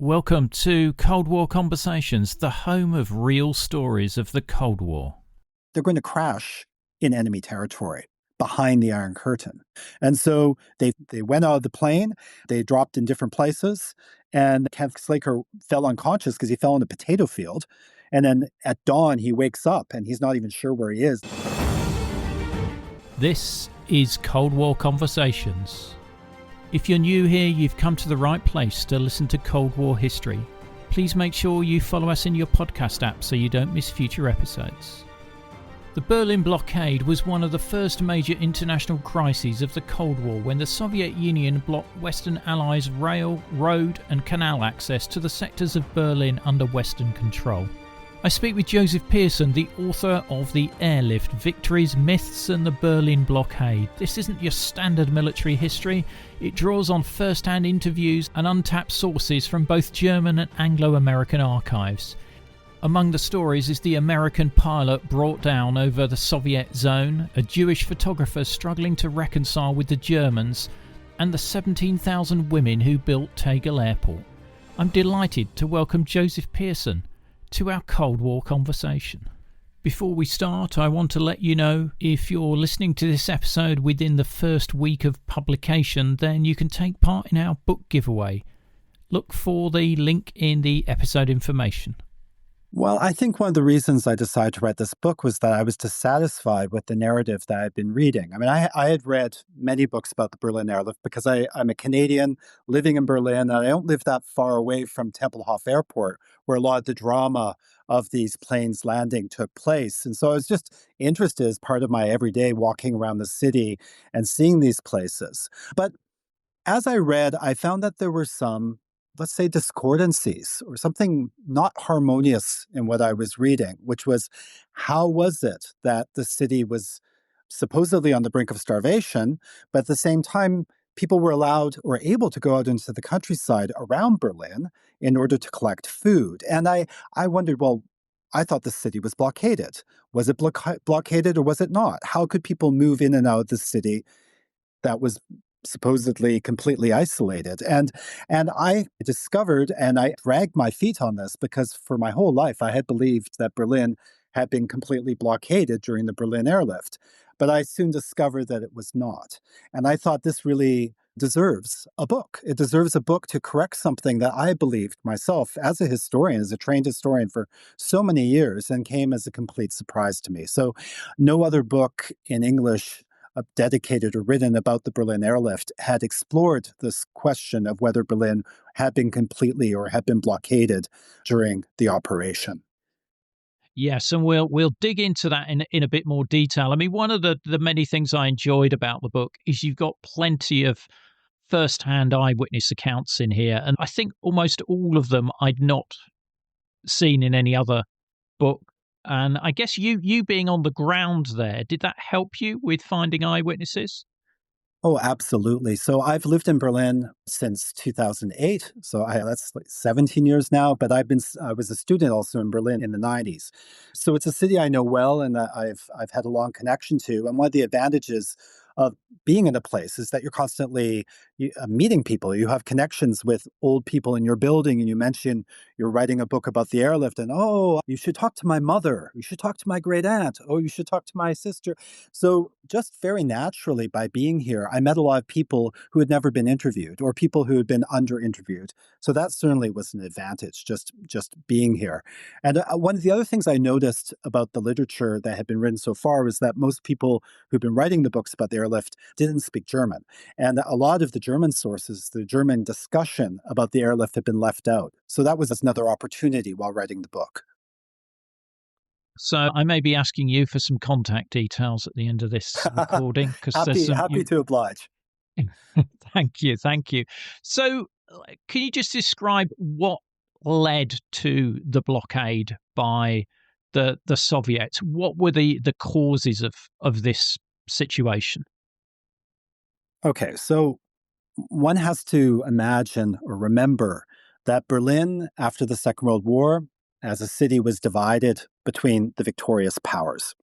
Welcome to Cold War Conversations, the home of real stories of the Cold War. They're going to crash in enemy territory behind the Iron Curtain. And so they went out of the plane, they dropped in different places, and Kenneth Slaker fell unconscious because he fell in a potato field. And then at dawn, he wakes up and he's not even sure where he is. This is Cold War Conversations. If you're new here, you've come to the right place to listen to Cold War history. Please make sure you follow us in your podcast app so you don't miss future episodes. The Berlin Blockade was one of the first major international crises of the Cold War when the Soviet Union blocked Western Allies' rail, road and canal access to the sectors of Berlin under Western control. I speak with Joseph Pearson, the author of the Airlift Victories, Myths and the Berlin Blockade. This isn't your standard military history. It draws on first-hand interviews and untapped sources from both German and Anglo-American archives. Among the stories is the American pilot brought down over the Soviet zone, a Jewish photographer struggling to reconcile with the Germans, and the 17,000 women who built Tegel Airport. I'm delighted to welcome Joseph Pearson to our Cold War conversation. Before we start, I want to let you know if you're listening to this episode within the first week of publication, then you can take part in our book giveaway. Look for the link in the episode information. Well, I think one of the reasons I decided to write this book was that I was dissatisfied with the narrative that I'd been reading. I mean, I had read many books about the Berlin Airlift because I'm a Canadian living in Berlin, and I don't live that far away from Tempelhof Airport, where a lot of the drama of these planes landing took place. And so I was just interested as part of my everyday walking around the city and seeing these places. But as I read, I found that there were some, let's say, discordancies or something not harmonious in what I was reading, which was, how was it that the city was supposedly on the brink of starvation, but at the same time, people were allowed or able to go out into the countryside around Berlin in order to collect food? And I wondered, well, I thought the city was blockaded. Was it blockaded or was it not? How could people move in and out of the city that was supposedly completely isolated? And I discovered, and I dragged my feet on this, because for my whole life I had believed that Berlin had been completely blockaded during the Berlin Airlift. But I soon discovered that it was not. And I thought this really deserves a book. It deserves a book to correct something that I believed myself as a historian, as a trained historian for so many years, and came as a complete surprise to me. So no other book in English dedicated or written about the Berlin Airlift had explored this question of whether Berlin had been completely or had been blockaded during the operation. Yes, and we'll dig into that in a bit more detail. I mean, one of the many things I enjoyed about the book is you've got plenty of first-hand eyewitness accounts in here, and I think almost all of them I'd not seen in any other book. And I guess you being on the ground there, did that help you with finding eyewitnesses? Oh, absolutely. So I've lived in Berlin since 2008. So that's like 17 years now, but I was a student also in Berlin in the 90s. So it's a city I know well and that I've had a long connection to. And one of the advantages of being in a place is that you're constantly meeting people. You have connections with old people in your building, and you mention you're writing a book about the airlift, and oh, you should talk to my mother. You should talk to my great aunt. Oh, you should talk to my sister. So just very naturally, by being here, I met a lot of people who had never been interviewed or people who had been under-interviewed. So that certainly was an advantage, just being here. And one of the other things I noticed about the literature that had been written so far was that most people who've been writing the books about the airlift didn't speak German. And a lot of the German sources, the German discussion about the airlift had been left out. So that was another opportunity while writing the book. So I may be asking you for some contact details at the end of this recording. Happy to oblige. Thank you. So can you just describe what led to the blockade by the Soviets? What were the causes of this situation? Okay, so one has to imagine or remember that Berlin, after the Second World War, as a city, was divided between the victorious powers.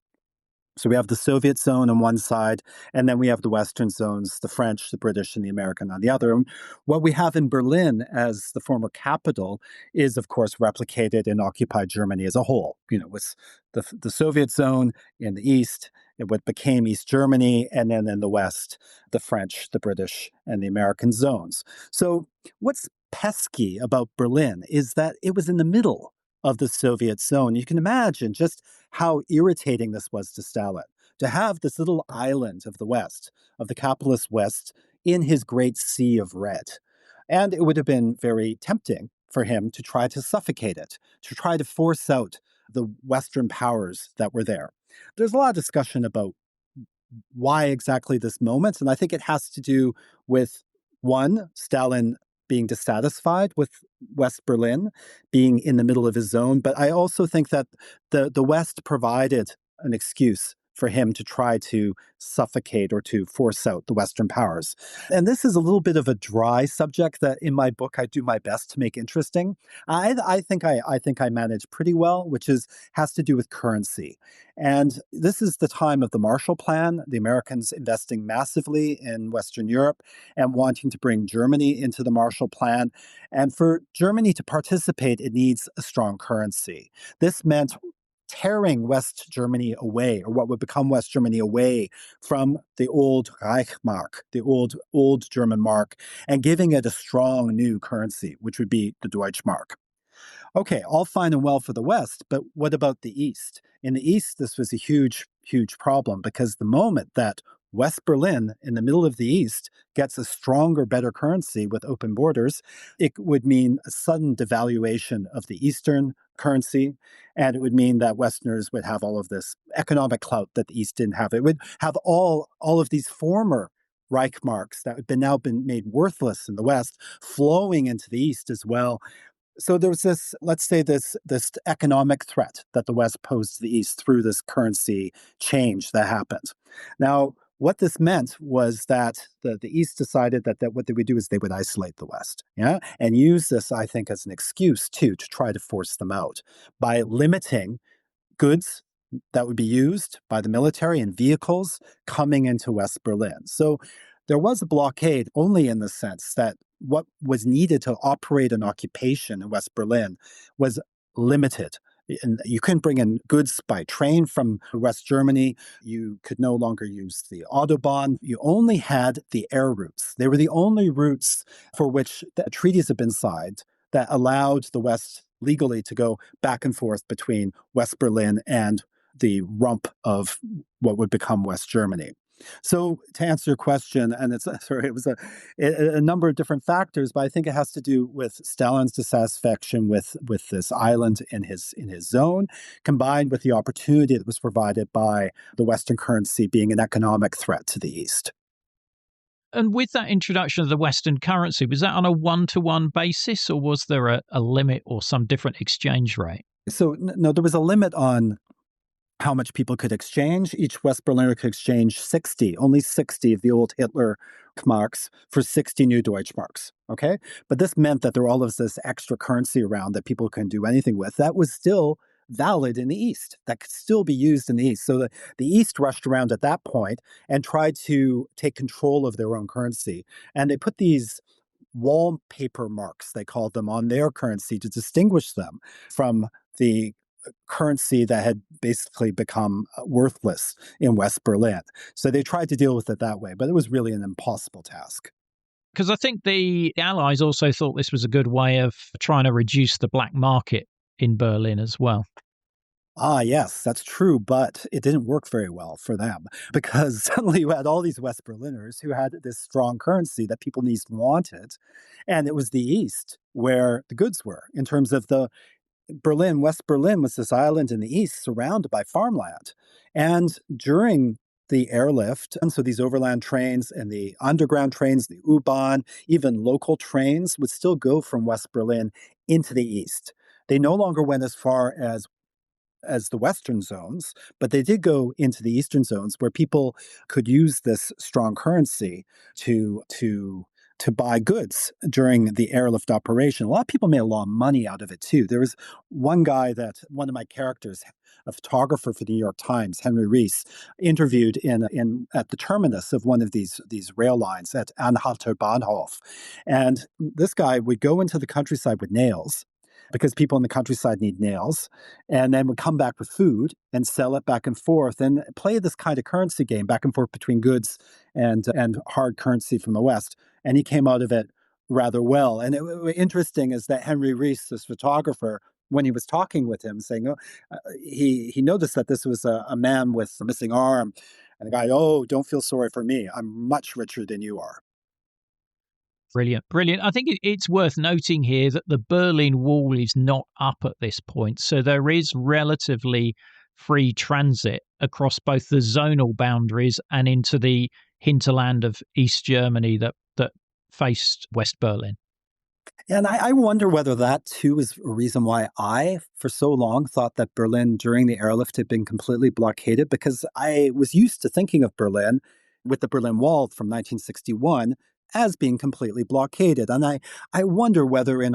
So we have the Soviet zone on one side, and then we have the Western zones, the French, the British, and the American on the other. And what we have in Berlin as the former capital is, of course, replicated in occupied Germany as a whole. With the Soviet zone in the east, what became East Germany, and then in the west, the French, the British, and the American zones. So what's pesky about Berlin is that it was in the middle of the Soviet zone. You can imagine just how irritating this was to Stalin, to have this little island of the West, of the capitalist West, in his great sea of red. And it would have been very tempting for him to try to suffocate it, to try to force out the Western powers that were there. There's a lot of discussion about why exactly this moment, and I think it has to do with, one, Stalin being dissatisfied with West Berlin, being in the middle of his zone. But I also think that the West provided an excuse for him to try to suffocate or to force out the Western powers. And this is a little bit of a dry subject that in my book I do my best to make interesting. I think I manage pretty well, which has to do with currency. And this is the time of the Marshall Plan, the Americans investing massively in Western Europe and wanting to bring Germany into the Marshall Plan. And for Germany to participate, it needs a strong currency. This meant tearing West Germany away, or what would become West Germany away from the old Reichsmark, the old German mark, and giving it a strong new currency, which would be the Deutschmark. Okay, all fine and well for the West, but what about the East? In the East, this was a huge, huge problem because the moment that West Berlin, in the middle of the East, gets a stronger, better currency with open borders, it would mean a sudden devaluation of the Eastern currency, and it would mean that Westerners would have all of this economic clout that the East didn't have. It would have all of these former Reichsmarks that had now been made worthless in the West flowing into the East as well. So there was this, let's say, this economic threat that the West posed to the East through this currency change that happened. Now, what this meant was that the East decided that what they would do is they would isolate the West, yeah, and use this, I think, as an excuse too to try to force them out by limiting goods that would be used by the military and vehicles coming into West Berlin. So there was a blockade only in the sense that what was needed to operate an occupation in West Berlin was limited. And you couldn't bring in goods by train from West Germany. You could no longer use the Autobahn. You only had the air routes. They were the only routes for which the treaties had been signed that allowed the West legally to go back and forth between West Berlin and the rump of what would become West Germany. So to answer your question, and it was a number of different factors, but I think it has to do with Stalin's dissatisfaction with this island in his zone, combined with the opportunity that was provided by the Western currency being an economic threat to the East. And with that introduction of the Western currency, was that on a one-to-one basis, or was there a limit or some different exchange rate? So no, there was a limit on how much people could exchange. Each West Berliner could exchange only 60 of the old Hitler marks for 60 new Deutschmarks. Okay? But this meant that there were all of this extra currency around that people couldn't do anything with. That was still valid in the East. That could still be used in the East. So the East rushed around at that point and tried to take control of their own currency. And they put these wallpaper marks, they called them, on their currency to distinguish them from the currency that had basically become worthless in West Berlin. So they tried to deal with it that way, but it was really an impossible task. Because I think the Allies also thought this was a good way of trying to reduce the black market in Berlin as well. Ah, yes, that's true, but it didn't work very well for them because suddenly you had all these West Berliners who had this strong currency that people wanted, and it was the East where the goods were in terms of West Berlin was this island in the east surrounded by farmland. And during the airlift, and so these overland trains and the underground trains, the U-Bahn, even local trains would still go from West Berlin into the east. They no longer went as far as the western zones, but they did go into the eastern zones where people could use this strong currency to to buy goods during the airlift operation. A lot of people made a lot of money out of it too. There was one guy that one of my characters, a photographer for the New York Times, Henry Rees, interviewed in at the terminus of one of these rail lines at Anhalter Bahnhof. And this guy would go into the countryside with nails, because people in the countryside need nails, and then would come back with food and sell it back and forth and play this kind of currency game back and forth between goods and hard currency from the West. And he came out of it rather well. And interesting is that Henry Rees, this photographer, when he was talking with him, saying, he noticed that this was a man with a missing arm. And the guy, oh, don't feel sorry for me. I'm much richer than you are. Brilliant, brilliant. I think it's worth noting here that the Berlin Wall is not up at this point, so there is relatively free transit across both the zonal boundaries and into the hinterland of East Germany that faced West Berlin. And I wonder whether that too is a reason why I, for so long, thought that Berlin during the airlift had been completely blockaded, because I was used to thinking of Berlin with the Berlin Wall from 1961 as being completely blockaded. And I wonder whether in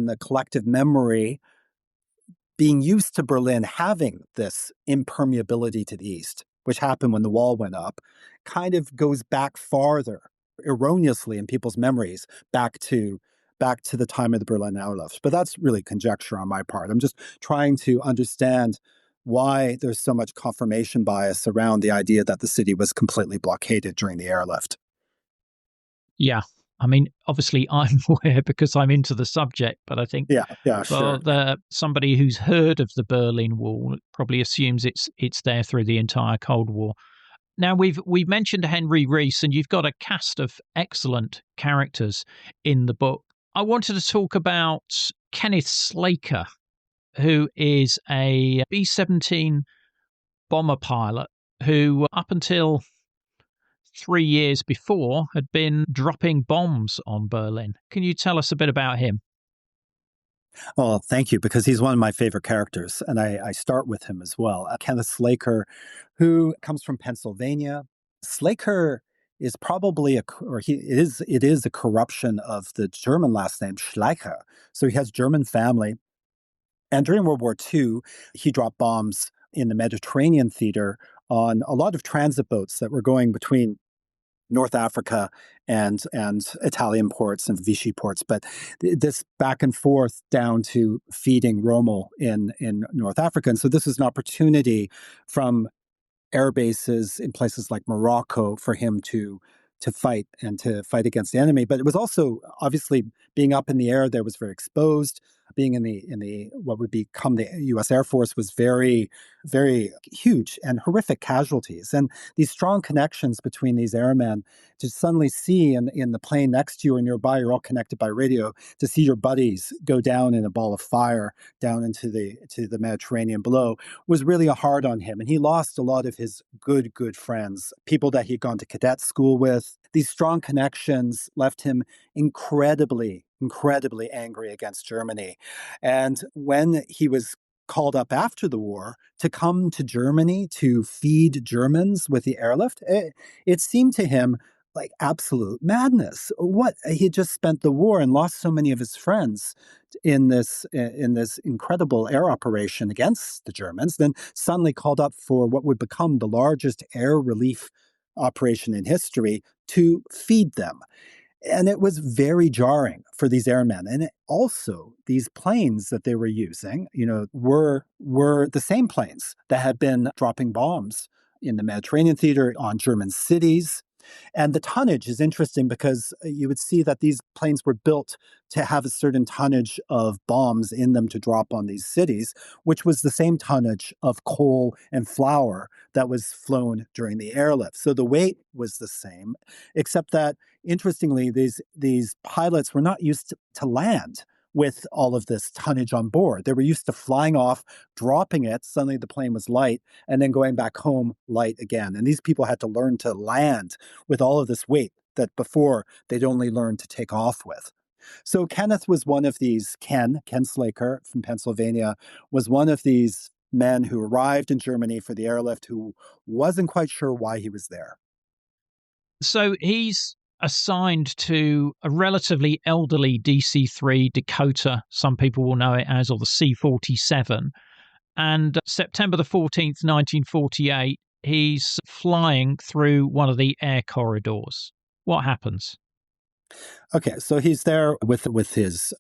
the collective memory, being used to Berlin having this impermeability to the east, which happened when the wall went up, kind of goes back farther, erroneously in people's memories, back to the time of the Berlin airlift. But that's really conjecture on my part. I'm just trying to understand why there's so much confirmation bias around the idea that the city was completely blockaded during the airlift. Yeah. I mean, obviously I'm aware because I'm into the subject, but I think sure. Somebody who's heard of the Berlin Wall probably assumes it's there through the entire Cold War. Now, we've mentioned Henry Rees, and you've got a cast of excellent characters in the book. I wanted to talk about Kenneth Slaker, who is a B-17 bomber pilot who, up until 3 years before, had been dropping bombs on Berlin. Can you tell us a bit about him? Oh, thank you, because he's one of my favorite characters, and I start with him as well. Kenneth Slaker, who comes from Pennsylvania. Slaker is probably it is a corruption of the German last name Schleicher. So he has German family, and during World War II, he dropped bombs in the Mediterranean theater on a lot of transit boats that were going between North Africa and Italian ports and Vichy ports, but this back and forth down to feeding Rommel in North Africa. And so this is an opportunity from air bases in places like Morocco for him to fight against the enemy. But it was also obviously being up in the air there was very exposed. Being in the what would become the U.S. Air Force was very, very huge and horrific casualties. And these strong connections between these airmen, to suddenly see in the plane next to you or nearby, you're all connected by radio, to see your buddies go down in a ball of fire down into the Mediterranean below, was really hard on him. And he lost a lot of his good friends, people that he'd gone to cadet school with. These strong connections left him incredibly angry against Germany. And when he was called up after the war to come to Germany to feed Germans with the airlift, it seemed to him like absolute madness. What, he had just spent the war and lost so many of his friends in this incredible air operation against the Germans, then suddenly called up for what would become the largest air relief operation in history to feed them. And it was very jarring for these airmen. And also, these planes that they were using, were the same planes that had been dropping bombs in the Mediterranean theater on German cities. And the tonnage is interesting because you would see that these planes were built to have a certain tonnage of bombs in them to drop on these cities, which was the same tonnage of coal and flour that was flown during the airlift. So the weight was the same, except that, interestingly, these pilots were not used to land with all of this tonnage on board. They were used to flying off, dropping it, suddenly the plane was light, and then going back home light again. And these people had to learn to land with all of this weight that before they'd only learned to take off with. So Kenneth was one of these, Ken Slaker from Pennsylvania, was one of these men who arrived in Germany for the airlift who wasn't quite sure why he was there. So he's assigned to a relatively elderly DC-3 Dakota, some people will know it as, or the C-47. And September the 14th, 1948, he's flying through one of the air corridors. What happens? Okay, so he's there with his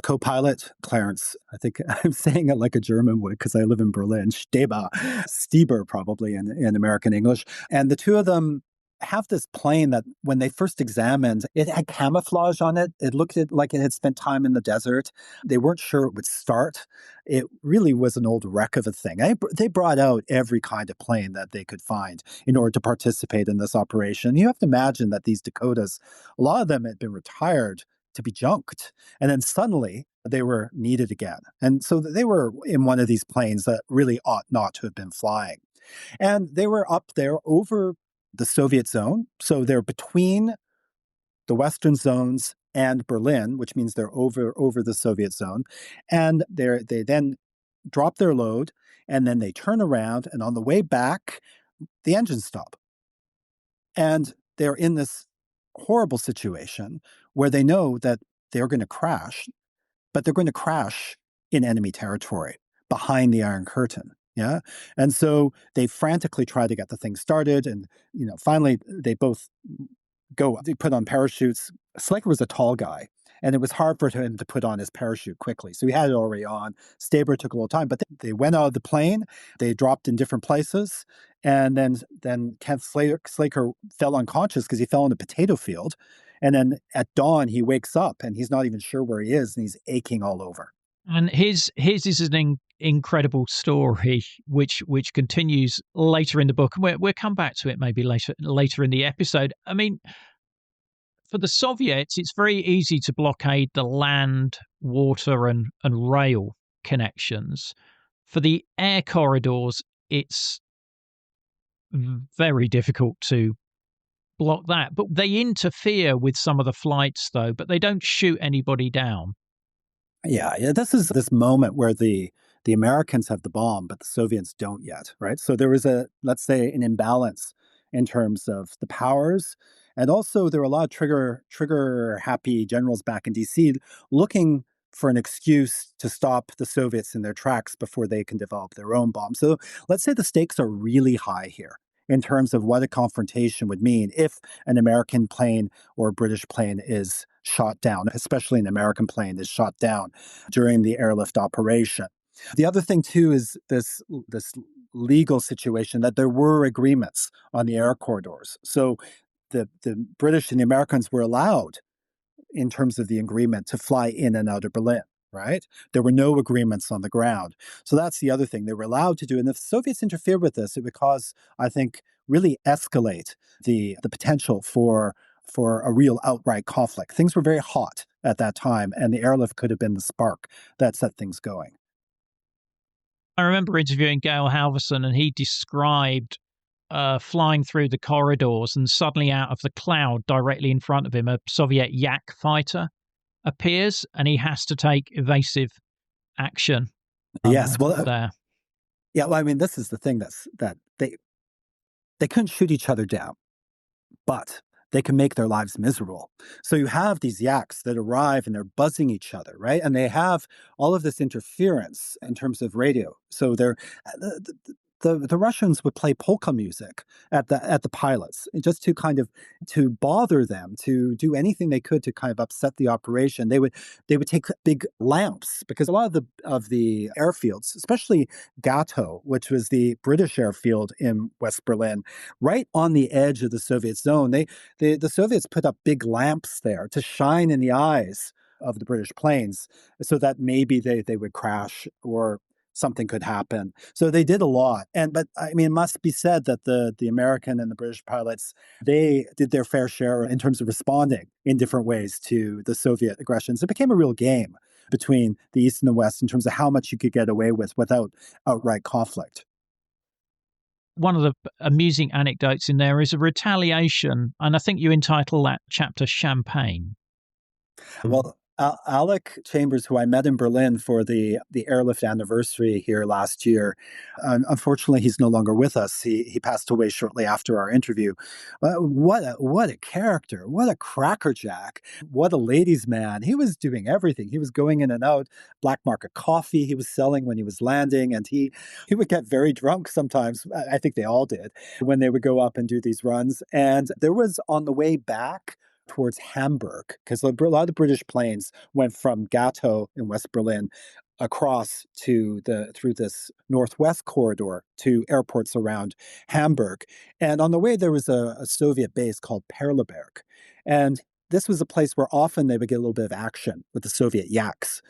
co-pilot Clarence. I think I'm saying it like a German would because I live in Berlin. Stieber probably in American English, and the two of them have this plane that when they first examined, it had camouflage on it. It looked like it had spent time in the desert. They weren't sure it would start. It really was an old wreck of a thing. They brought out every kind of plane that they could find in order to participate in this operation. You have to imagine that these Dakotas, a lot of them had been retired to be junked. And then suddenly they were needed again. And so they were in one of these planes that really ought not to have been flying. And they were up there over the Soviet zone. So they're between the Western zones and Berlin, which means they're over the Soviet zone. And they then drop their load, and then they turn around, and on the way back, the engines stop. And they're in this horrible situation where they know that they're going to crash, but they're going to crash in enemy territory behind the Iron Curtain. Yeah. And so they frantically try to get the thing started. And, finally they both they put on parachutes. Slaker was a tall guy, and it was hard for him to put on his parachute quickly. So he had it already on. Staber took a little time, but they went out of the plane. They dropped in different places. And then Kent Slaker fell unconscious because he fell in a potato field. And then at dawn, he wakes up and he's not even sure where he is, and he's aching all over. And his is an incredible story, which continues later in the book. And we'll come back to it maybe later in the episode. I mean, for the Soviets, it's very easy to blockade the land, water, and rail connections. For the air corridors, it's very difficult to block that. But they interfere with some of the flights, though, but they don't shoot anybody down. Yeah. This is this moment where the Americans have the bomb, but the Soviets don't yet, right? So there was let's say, an imbalance in terms of the powers. And also there were a lot of trigger happy generals back in DC looking for an excuse to stop the Soviets in their tracks before they can develop their own bomb. So let's say the stakes are really high here in terms of what a confrontation would mean if an American plane or a British plane is shot down, especially an American plane is shot down during the airlift operation. The other thing, too, is this legal situation that there were agreements on the air corridors. So the British and the Americans were allowed, in terms of the agreement, to fly in and out of Berlin, right? There were no agreements on the ground. So that's the other thing they were allowed to do. And if the Soviets interfered with this, it would cause, I think, really escalate the potential for a real outright conflict. Things were very hot at that time, and the airlift could have been the spark that set things going. I remember interviewing Gail Halverson, and he described flying through the corridors, and suddenly out of the cloud directly in front of him, a Soviet Yak fighter appears, and he has to take evasive action. Yes, well, there. Yeah, well, I mean, this is the thing that they couldn't shoot each other down, but they can make their lives miserable. So you have these yaks that arrive and they're buzzing each other, right? And they have all of this interference in terms of radio. So they're the Russians would play polka music at the pilots just to kind of to bother them, to do anything they could to kind of upset the operation. They would take big lamps because a lot of the airfields, especially Gatow, which was the British airfield in West Berlin, right on the edge of the Soviet zone, the Soviets put up big lamps there to shine in the eyes of the British planes so that maybe they would crash or something could happen. So they did a lot. But I mean, it must be said that the American and the British pilots, they did their fair share in terms of responding in different ways to the Soviet aggressions. It became a real game between the East and the West in terms of how much you could get away with without outright conflict. One of the amusing anecdotes in there is a retaliation, and I think you entitle that chapter Champagne. Well, Alec Chambers, who I met in Berlin for the airlift anniversary here last year, unfortunately, he's no longer with us. He passed away shortly after our interview. What a character! What a crackerjack! What a ladies' man! He was doing everything. He was going in and out. Black market coffee he was selling when he was landing, and he would get very drunk sometimes. I think they all did when they would go up and do these runs. And there was on the way back towards Hamburg, because a lot of the British planes went from Gatow in West Berlin across through this northwest corridor to airports around Hamburg. And on the way, there was a Soviet base called Perleberg. And this was a place where often they would get a little bit of action with the Soviet yaks.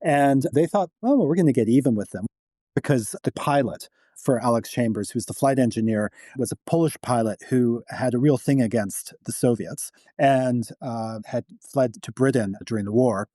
And they thought, oh, well, we're going to get even with them because the pilot for Alex Chambers, who's the flight engineer, was a Polish pilot who had a real thing against the Soviets and had fled to Britain during the war.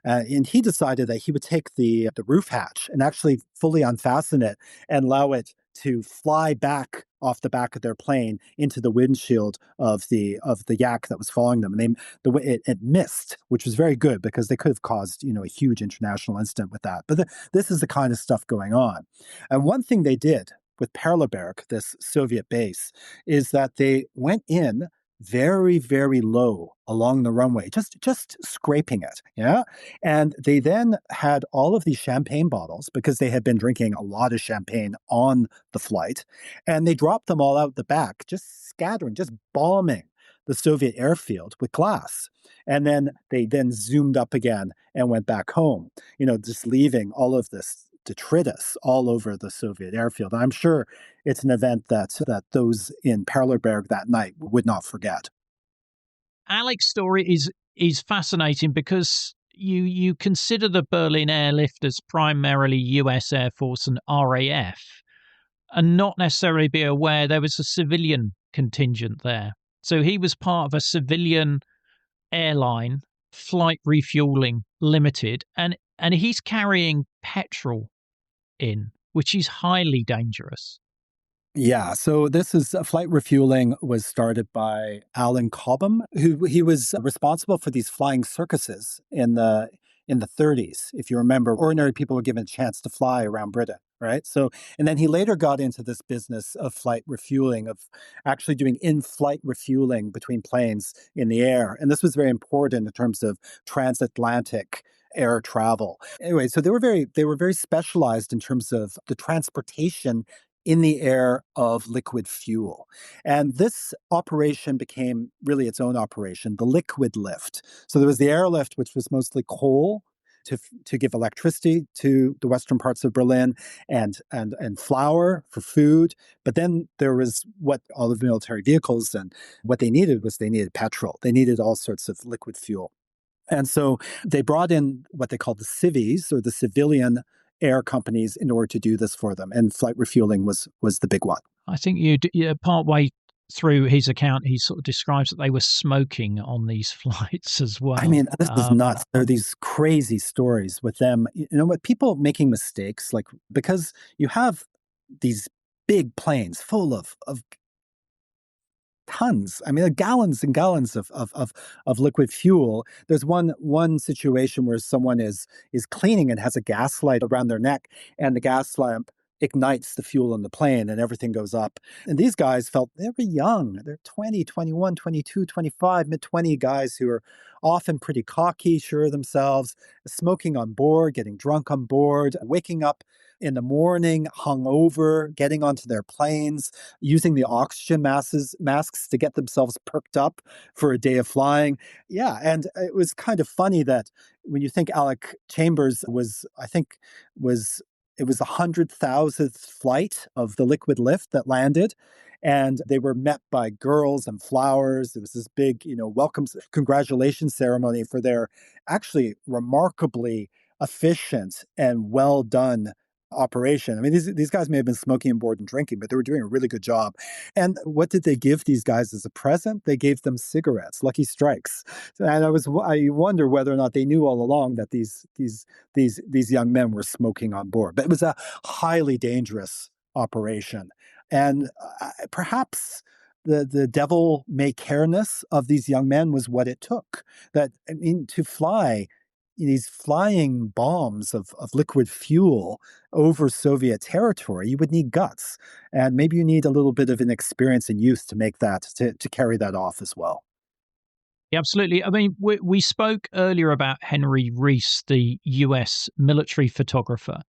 And he decided that he would take the roof hatch and actually fully unfasten it and allow it to fly back off the back of their plane into the windshield of the yak that was following them. And the way it missed, which was very good because they could have caused a huge international incident with that. But this is the kind of stuff going on. And one thing they did with Perleberg, this Soviet base, is that they went in very, very low along the runway, just scraping it. Yeah. And they then had all of these champagne bottles because they had been drinking a lot of champagne on the flight. And they dropped them all out the back, just scattering, just bombing the Soviet airfield with glass. And then they zoomed up again and went back home, just leaving all of this detritus all over the Soviet airfield. I'm sure it's an event that those in Perleberg that night would not forget. Alec's story is fascinating because you consider the Berlin airlift as primarily US Air Force and RAF and not necessarily be aware there was a civilian contingent there. So he was part of a civilian airline, Flight Refueling Limited, and he's carrying petrol in, which is highly dangerous. Yeah, so this is flight refueling was started by Alan Cobham, who he was responsible for these flying circuses in the 30s. If you remember, ordinary people were given a chance to fly around Britain, right? So, and then he later got into this business of flight refueling, of actually doing in-flight refueling between planes in the air. And this was very important in terms of transatlantic air travel. Anyway, so they were very specialized in terms of the transportation in the air of liquid fuel. And this operation became really its own operation, the liquid lift. So there was the airlift, which was mostly coal to give electricity to the western parts of Berlin and flour for food. But then there was what all of the military vehicles, and what they needed petrol. They needed all sorts of liquid fuel. And so they brought in what they called the civies, or the civilian air companies, in order to do this for them. And flight refueling was the big one. I think part way through his account, he sort of describes that they were smoking on these flights as well. I mean, this is nuts. There are these crazy stories with them. What people making mistakes, like, because you have these big planes full of tons. I mean, gallons and gallons of liquid fuel. There's one situation where someone is cleaning and has a gas light around their neck, and the gas lamp ignites the fuel in the plane and everything goes up. And these guys felt they were young. They're 20, 21, 22, 25, mid-20 guys who are often pretty cocky, sure of themselves, smoking on board, getting drunk on board, waking up in the morning, hungover, getting onto their planes, using the oxygen masks to get themselves perked up for a day of flying. Yeah, and it was kind of funny that when you think Alec Chambers it was the 100,000th flight of the liquid lift that landed. And they were met by girls and flowers. It was this big, welcome, congratulations ceremony for their actually remarkably efficient and well done operation. I mean, these guys may have been smoking on board and drinking, but they were doing a really good job. And what did they give these guys as a present? They gave them cigarettes, Lucky Strikes. And I wonder whether or not they knew all along that these young men were smoking on board. But it was a highly dangerous operation, and perhaps the devil may careness of these young men was what it took. That, I mean, to fly these flying bombs of liquid fuel over Soviet territory, you would need guts. And maybe you need a little bit of an experience and youth to make that, to carry that off as well. Yeah, absolutely. I mean, we spoke earlier about Henry Rees, the US military photographer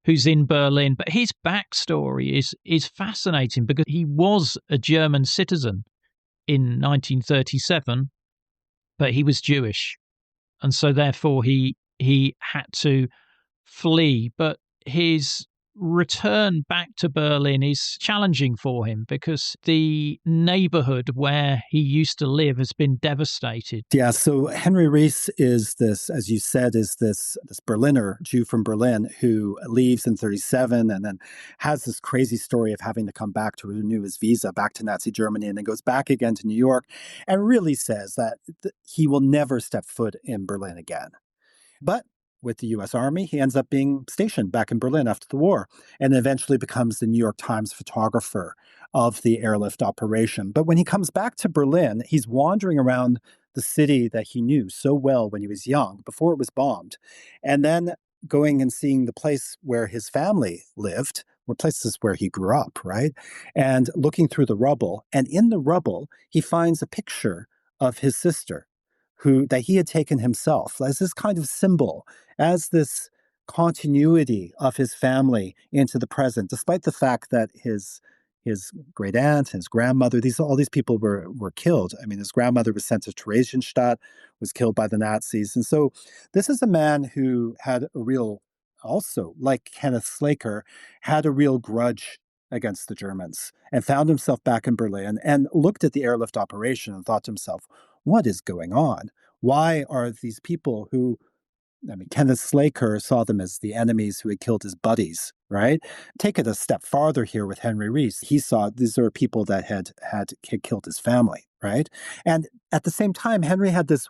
who's in Berlin, but his backstory is fascinating because he was a German citizen in 1937, but he was Jewish, and so therefore he had to flee. But his return back to Berlin is challenging for him because the neighborhood where he used to live has been devastated. Yeah, so Henry Rees is this, as you said, is this Berliner Jew from Berlin who leaves in 37 and then has this crazy story of having to come back to renew his visa back to Nazi Germany and then goes back again to New York and really says that he will never step foot in Berlin again. But with the US Army, he ends up being stationed back in Berlin after the war and eventually becomes the New York Times photographer of the airlift operation. But when he comes back to Berlin, he's wandering around the city that he knew so well when he was young, before it was bombed, and then going and seeing the place where his family lived, or places where he grew up, right? And looking through the rubble. And in the rubble, he finds a picture of his sister who that he had taken himself as this kind of symbol, as this continuity of his family into the present, despite the fact that his great aunt, his grandmother, all these people were killed. I mean, his grandmother was sent to Theresienstadt, was killed by the Nazis. And so this is a man who had a real, also, like Kenneth Slaker, had a real grudge against the Germans and found himself back in Berlin and looked at the airlift operation and thought to himself, what is going on? Why are these people who, I mean, Kenneth Slaker saw them as the enemies who had killed his buddies, right? Take it a step farther here with Henry Rees. He saw these are people that had killed his family, right? And at the same time, Henry had this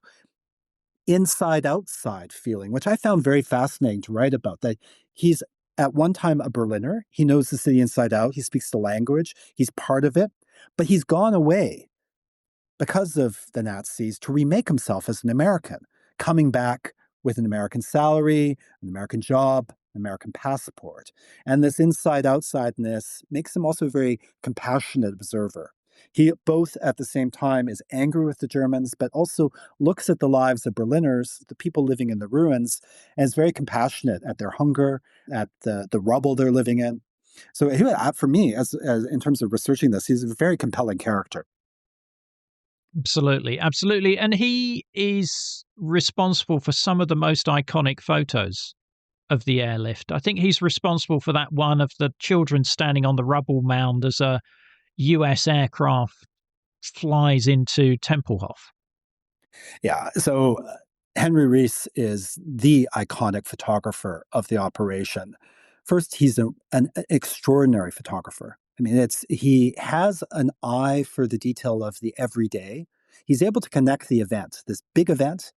inside outside feeling, which I found very fascinating to write about, that he's at one time a Berliner. He knows the city inside out. He speaks the language. He's part of it, but he's gone away because of the Nazis to remake himself as an American, coming back with an American salary, an American job, an American passport. And this inside outsideness makes him also a very compassionate observer. He both at the same time is angry with the Germans, but also looks at the lives of Berliners, the people living in the ruins, and is very compassionate at their hunger, at the rubble they're living in. So for me, as in terms of researching this, he's a very compelling character. Absolutely, absolutely. And he is responsible for some of the most iconic photos of the airlift. I think he's responsible for that one of the children standing on the rubble mound as a US aircraft flies into Tempelhof. Yeah. So Henry Rees is the iconic photographer of the operation. First, he's an extraordinary photographer. I mean, he has an eye for the detail of the everyday. He's able to connect the event, this big event,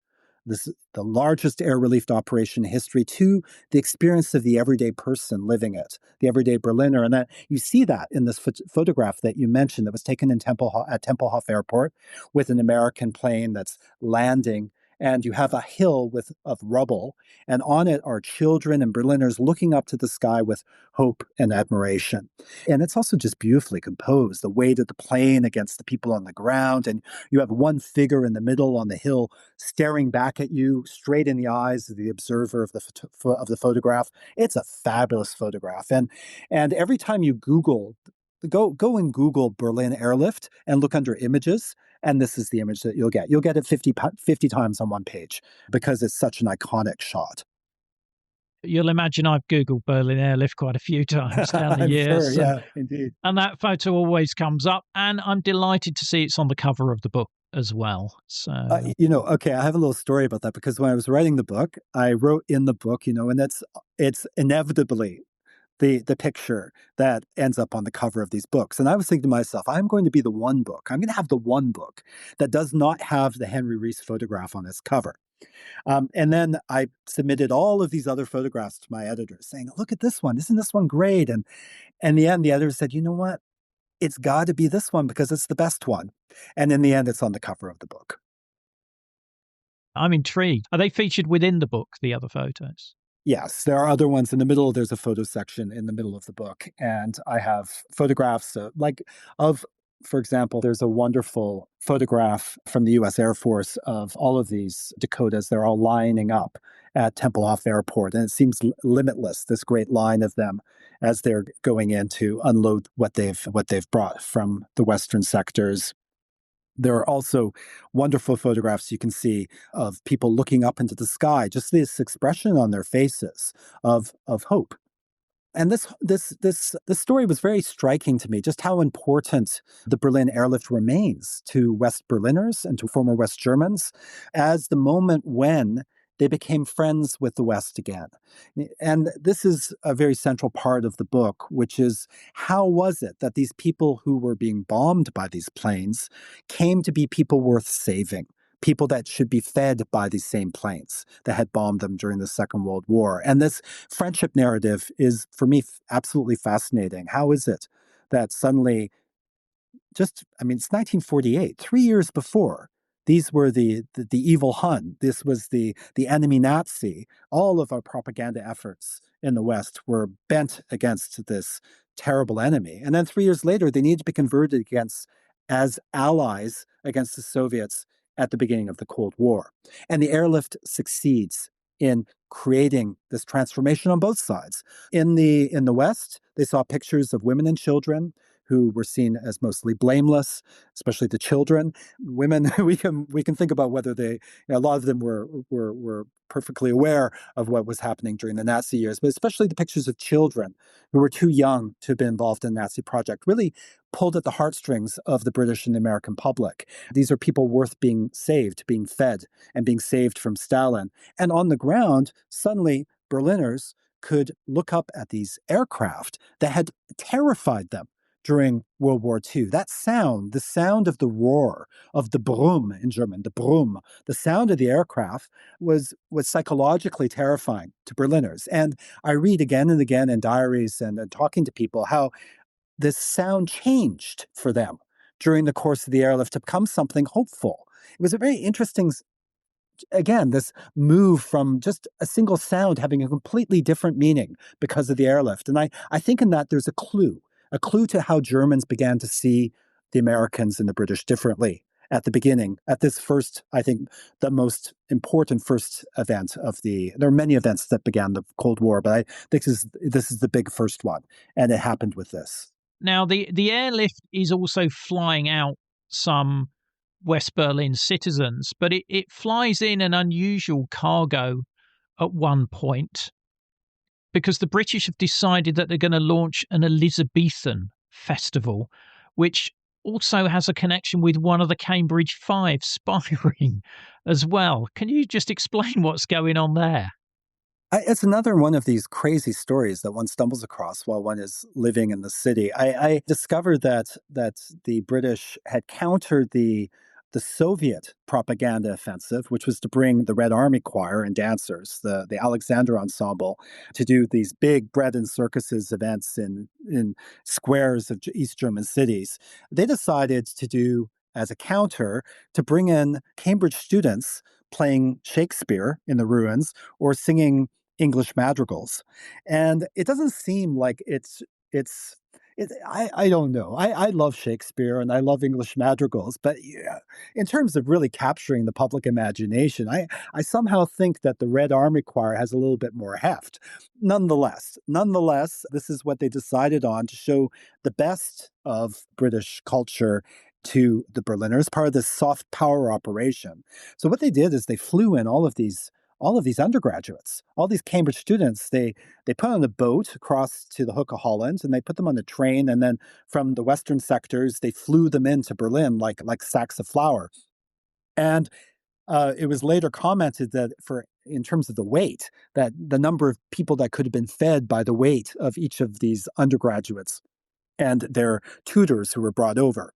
the largest air relief operation in history, to the experience of the everyday person living it, the everyday Berliner. And that you see that in this photograph that you mentioned that was taken in at Tempelhof Airport with an American plane that's landing. And you have a hill of rubble, and on it are children and Berliners looking up to the sky with hope and admiration. And it's also just beautifully composed, the weight of the plane against the people on the ground. And you have one figure in the middle on the hill staring back at you straight in the eyes of the observer of the photograph. It's a fabulous photograph. And every time you go and Google Berlin airlift and look under images, and this is the image that you'll get. You'll get it 50 times on one page because it's such an iconic shot. You'll imagine I've Googled Berlin airlift quite a few times down the I'm years. sure, yeah, indeed. And that photo always comes up, and I'm delighted to see it's on the cover of the book as well. So, okay, I have a little story about that because when I was writing the book, I wrote in the book, and it's inevitably the picture that ends up on the cover of these books. And I was thinking to myself, I'm going to be the one book. I'm going to have the one book that does not have the Henry Rees photograph on its cover. And then I submitted all of these other photographs to my editors saying, look at this one. Isn't this one great? And in the end, the editor said, you know what? It's got to be this one because it's the best one. And in the end, it's on the cover of the book. I'm intrigued. Are they featured within the book, the other photos? Yes, there are other ones in the middle. There's a photo section in the middle of the book. And I have photographs for example, there's a wonderful photograph from the US Air Force of all of these Dakotas. They're all lining up at Tempelhof Airport. And it seems limitless, this great line of them as they're going in to unload what they've brought from the Western sectors. There are also wonderful photographs you can see of people looking up into the sky, just this expression on their faces of hope. And this story was very striking to me, just how important the Berlin airlift remains to West Berliners and to former West Germans as the moment when they became friends with the West again. And this is a very central part of the book, which is how was it that these people who were being bombed by these planes came to be people worth saving? People that should be fed by these same planes that had bombed them during the Second World War. And this friendship narrative is, for me, absolutely fascinating. How is it that suddenly, it's 1948, 3 years before, these were the evil Hun. This was the enemy Nazi. All of our propaganda efforts in the West were bent against this terrible enemy. And then 3 years later, they needed to be converted as allies against the Soviets at the beginning of the Cold War. And the airlift succeeds in creating this transformation on both sides. In the West, they saw pictures of women and children who were seen as mostly blameless, especially the children. Women, we can think about whether a lot of them were perfectly aware of what was happening during the Nazi years, but especially the pictures of children who were too young to have been involved in the Nazi project really pulled at the heartstrings of the British and the American public. These are people worth being saved, being fed, and being saved from Stalin. And on the ground, suddenly Berliners could look up at these aircraft that had terrified them during World War II. That sound, the sound of the roar, of the Brumm in German, the Brumm, the sound of the aircraft was psychologically terrifying to Berliners. And I read again and again in diaries and talking to people how this sound changed for them during the course of the airlift to become something hopeful. It was a very interesting, again, this move from just a single sound having a completely different meaning because of the airlift. And I think in that there's a clue to how Germans began to see the Americans and the British differently at the beginning, at this first, I think, the most important first event there are many events that began the Cold War, but this is the big first one. And it happened with this. Now, the airlift is also flying out some West Berlin citizens, but it flies in an unusual cargo at one point because the British have decided that they're going to launch an Elizabethan festival, which also has a connection with one of the Cambridge Five spy ring as well. Can you just explain what's going on there? It's another one of these crazy stories that one stumbles across while one is living in the city. I discovered that the British had countered the Soviet propaganda offensive, which was to bring the Red Army Choir and dancers, the Alexander Ensemble, to do these big bread and circuses events in squares of East German cities. They decided to do, as a counter, to bring in Cambridge students playing Shakespeare in the ruins or singing English madrigals. And it doesn't seem like I don't know. I love Shakespeare and I love English madrigals, but yeah, in terms of really capturing the public imagination, I somehow think that the Red Army Choir has a little bit more heft. Nonetheless, this is what they decided on to show the best of British culture to the Berliners, part of this soft power operation. So what they did is they flew in all of these undergraduates, all these Cambridge students. They put on a boat across to the Hook of Holland, and they put them on the train, and then from the western sectors, they flew them into Berlin like sacks of flour. And it was later commented that in terms of the weight, that the number of people that could have been fed by the weight of each of these undergraduates and their tutors who were brought over.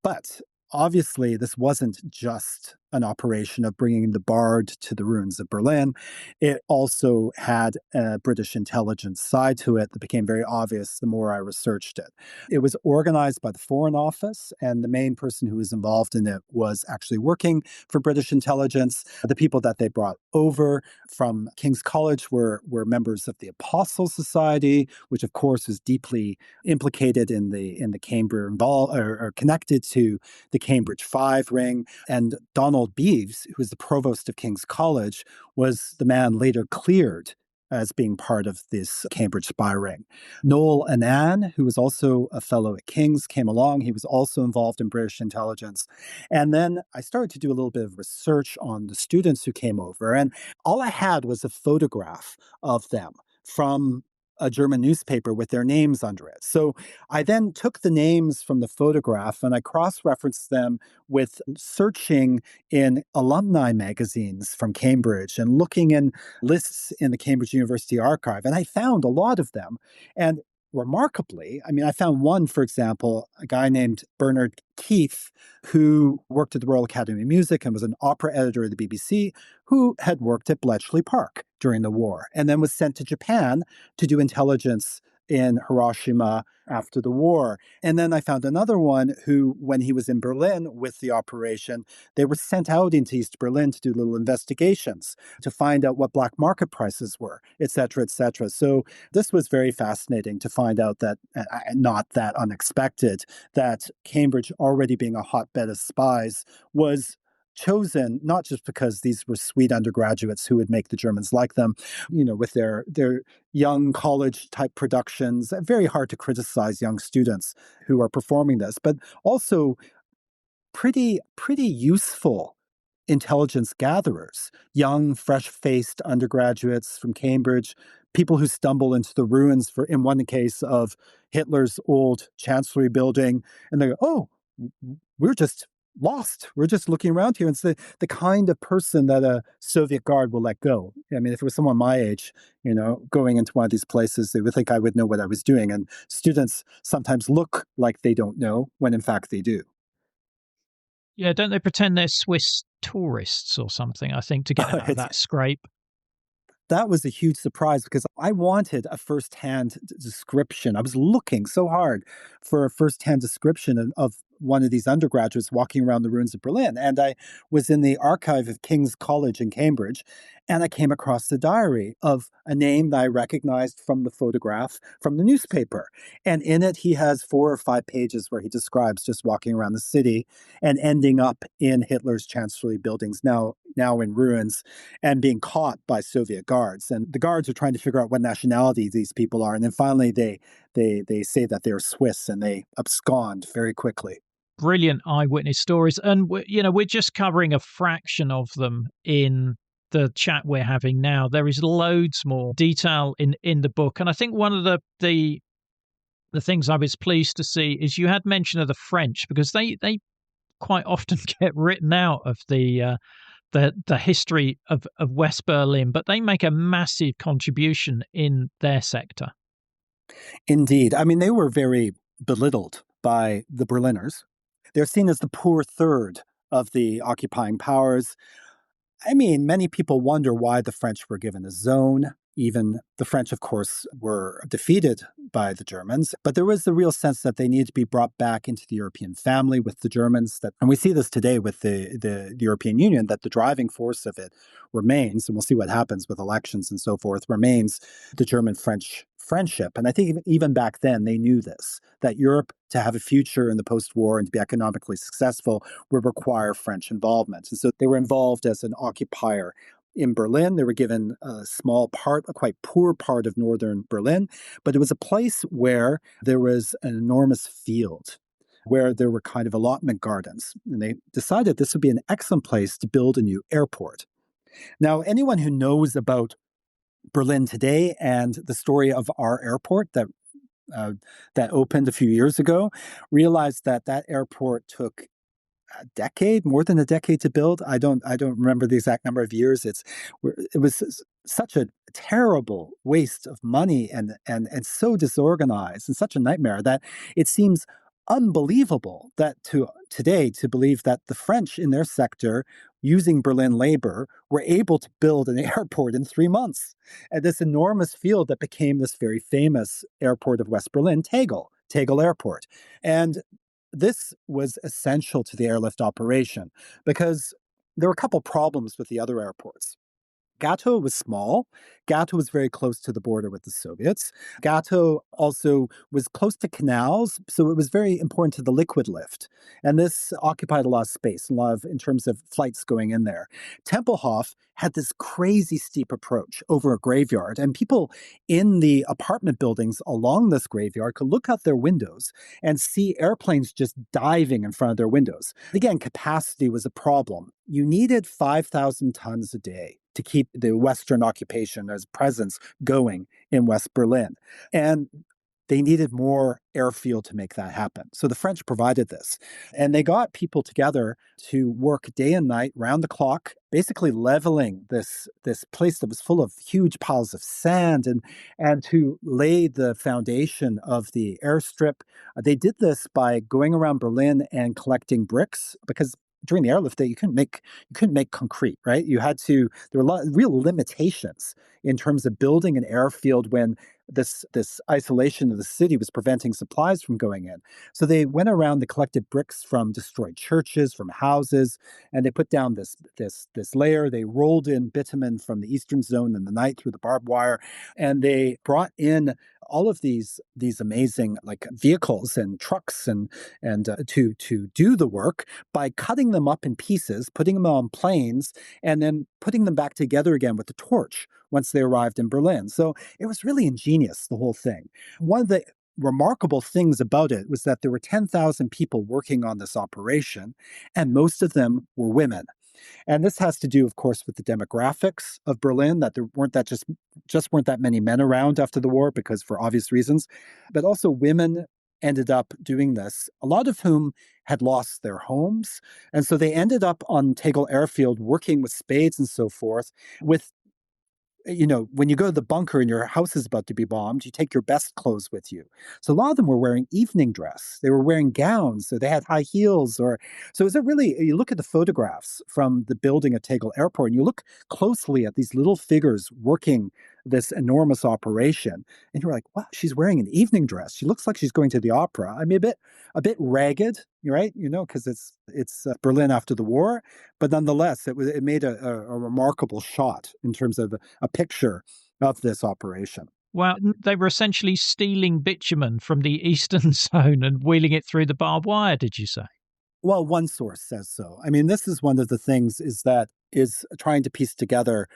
But obviously, this wasn't just an operation of bringing the Bard to the ruins of Berlin. It also had a British intelligence side to it that became very obvious the more I researched it. It was organized by the Foreign Office, and the main person who was involved in it was actually working for British intelligence. The people that they brought over from King's College were members of the Apostle Society, which of course was deeply implicated in the Cambridge or connected to the Cambridge Five ring. And Donald Beeves, who was the provost of King's College, was the man later cleared as being part of this Cambridge spy ring. Noel Annan, who was also a fellow at King's, came along. He was also involved in British intelligence. And then I started to do a little bit of research on the students who came over. And all I had was a photograph of them from a German newspaper with their names under it. So I then took the names from the photograph and I cross-referenced them with searching in alumni magazines from Cambridge and looking in lists in the Cambridge University archive. And I found a lot of them. And remarkably, I mean, I found one, for example, a guy named Bernard Keith, who worked at the Royal Academy of Music and was an opera editor at the BBC, who had worked at Bletchley Park during the war and then was sent to Japan to do intelligence in Hiroshima after the war. And then I found another one who, when he was in Berlin with the operation, they were sent out into East Berlin to do little investigations to find out what black market prices were, et cetera, et cetera. So this was very fascinating to find out that, not that unexpected, that Cambridge, already being a hotbed of spies, was chosen not just because these were sweet undergraduates who would make the Germans like them, with their young college type productions. Very hard to criticize young students who are performing this, but also pretty useful intelligence gatherers, young, fresh-faced undergraduates from Cambridge, people who stumble into the ruins, in one case, of Hitler's old chancellery building, and they go, "Oh, we're just lost. We're just looking around here." And it's the kind of person that a Soviet guard will let go. I mean, if it was someone my age, going into one of these places, they would think I would know what I was doing. And students sometimes look like they don't know when in fact they do. Yeah, don't they pretend they're Swiss tourists or something, I think, to get out of that scrape? That was a huge surprise because I wanted a firsthand description. I was looking so hard for a firsthand description of one of these undergraduates walking around the ruins of Berlin. And I was in the archive of King's College in Cambridge, and I came across the diary of a name that I recognized from the photograph from the newspaper. And in it, he has 4 or 5 pages where he describes just walking around the city and ending up in Hitler's chancellery buildings, now in ruins, and being caught by Soviet guards. And the guards are trying to figure out what nationality these people are. And then finally, they say that they're Swiss, and they abscond very quickly. Brilliant eyewitness stories. And, we're just covering a fraction of them in the chat we're having now. There is loads more detail in the book. And I think one of the things I was pleased to see is you had mention of the French, because they quite often get written out of the history of West Berlin, but they make a massive contribution in their sector. Indeed. I mean, they were very belittled by the Berliners. They're seen as the poor third of the occupying powers. I mean, many people wonder why the French were given a zone. Even the French, of course, were defeated by the Germans, but there was the real sense that they needed to be brought back into the European family with the Germans. And we see this today with the European Union, that the driving force of it remains, and we'll see what happens with elections and so forth, remains the German-French friendship. And I think even back then they knew this, that Europe, to have a future in the post-war and to be economically successful, would require French involvement. And so they were involved as an occupier. In Berlin, they were given a small part, a quite poor part of northern Berlin, but it was a place where there was an enormous field, where there were kind of allotment gardens. And they decided this would be an excellent place to build a new airport. Now, anyone who knows about Berlin today and the story of our airport that opened a few years ago realized that airport took more than a decade to build. I don't remember the exact number of years. It was such a terrible waste of money and so disorganized and such a nightmare that it seems unbelievable that today to believe that the French in their sector using Berlin labor, were able to build an airport in 3 months at this enormous field that became this very famous airport of West Berlin, Tegel Airport. And this was essential to the airlift operation because there were a couple problems with the other airports. Gatow was small. Gatow was very close to the border with the Soviets. Gatow also was close to canals, so it was very important to the liquid lift. And this occupied a lot of space, in terms of flights going in there. Tempelhof had this crazy steep approach over a graveyard, and people in the apartment buildings along this graveyard could look out their windows and see airplanes just diving in front of their windows. Again, capacity was a problem. You needed 5,000 tons a day to keep the Western occupation as presence going in West Berlin. And they needed more airfield to make that happen. So the French provided this. And they got people together to work day and night, round the clock, basically leveling this place that was full of huge piles of sand and to lay the foundation of the airstrip. They did this by going around Berlin and collecting bricks because during the airlift day, you couldn't make concrete, right? There were a lot of real limitations in terms of building an airfield when this isolation of the city was preventing supplies from going in. So they went around, they collected bricks from destroyed churches, from houses, and they put down this layer. They rolled in bitumen from the eastern zone in the night through the barbed wire, and they brought in all of these amazing like vehicles and trucks and to do the work by cutting them up in pieces, putting them on planes, and then putting them back together again with the torch once they arrived in Berlin. So it was really ingenious, the whole thing. One of the remarkable things about it was that there were 10,000 people working on this operation, and most of them were women. And this has to do, of course, with the demographics of Berlin, that there weren't just weren't that many men around after the war, because for obvious reasons. But also women ended up doing this, a lot of whom had lost their homes. And so they ended up on Tegel Airfield working with spades and so forth with when you go to the bunker and your house is about to be bombed, you take your best clothes with you. So a lot of them were wearing evening dress. They were wearing gowns, so they had high heels. So is it really, you look at the photographs from the building at Tegel Airport, and you look closely at these little figures working this enormous operation, and you're like, wow, she's wearing an evening dress. She looks like she's going to the opera. I mean, a bit ragged, right? Because it's Berlin after the war, but nonetheless, it made a remarkable shot in terms of a picture of this operation. Well, they were essentially stealing bitumen from the eastern zone and wheeling it through the barbed wire, did you say? Well, one source says so. I mean, this is one of the things is trying to piece together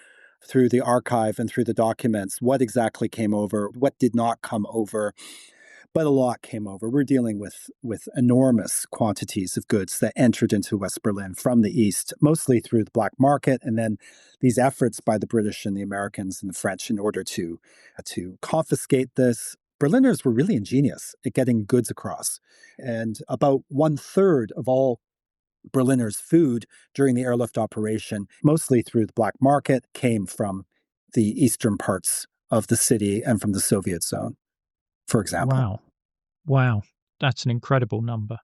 through the archive and through the documents what exactly came over, what did not come over. But a lot came over. We're dealing with enormous quantities of goods that entered into West Berlin from the east, mostly through the black market, and then these efforts by the British and the Americans and the French in order to confiscate this. Berliners were really ingenious at getting goods across, and about 1/3 of all Berliners' food during the airlift operation, mostly through the black market, came from the eastern parts of the city and from the Soviet zone, for example. Wow. That's an incredible number.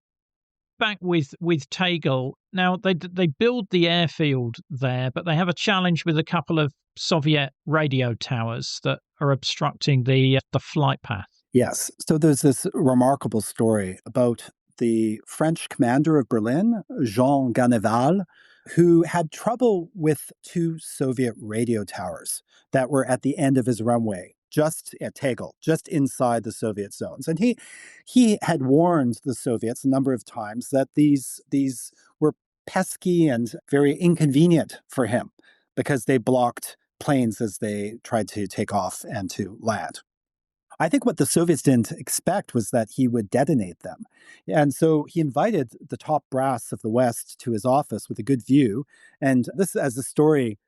Back with Tegel. Now, they build the airfield there, but they have a challenge with a couple of Soviet radio towers that are obstructing the flight path. Yes. So there's this remarkable story about the French commander of Berlin, Jean Ganneval, who had trouble with two Soviet radio towers that were at the end of his runway, just at Tegel, just inside the Soviet zones. And he had warned the Soviets a number of times that these were pesky and very inconvenient for him because they blocked planes as they tried to take off and to land. I think what the Soviets didn't expect was that he would detonate them. And so he invited the top brass of the West to his office with a good view. And this, as the story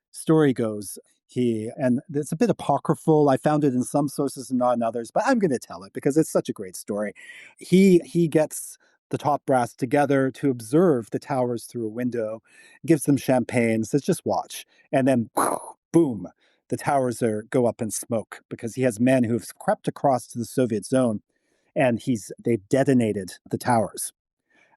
goes, and it's a bit apocryphal. I found it in some sources and not in others, but I'm going to tell it because it's such a great story. He gets the top brass together to observe the towers through a window, gives them champagne, says, just watch. And then, boom, the towers go up in smoke because he has men who have crept across to the Soviet zone and they've detonated the towers.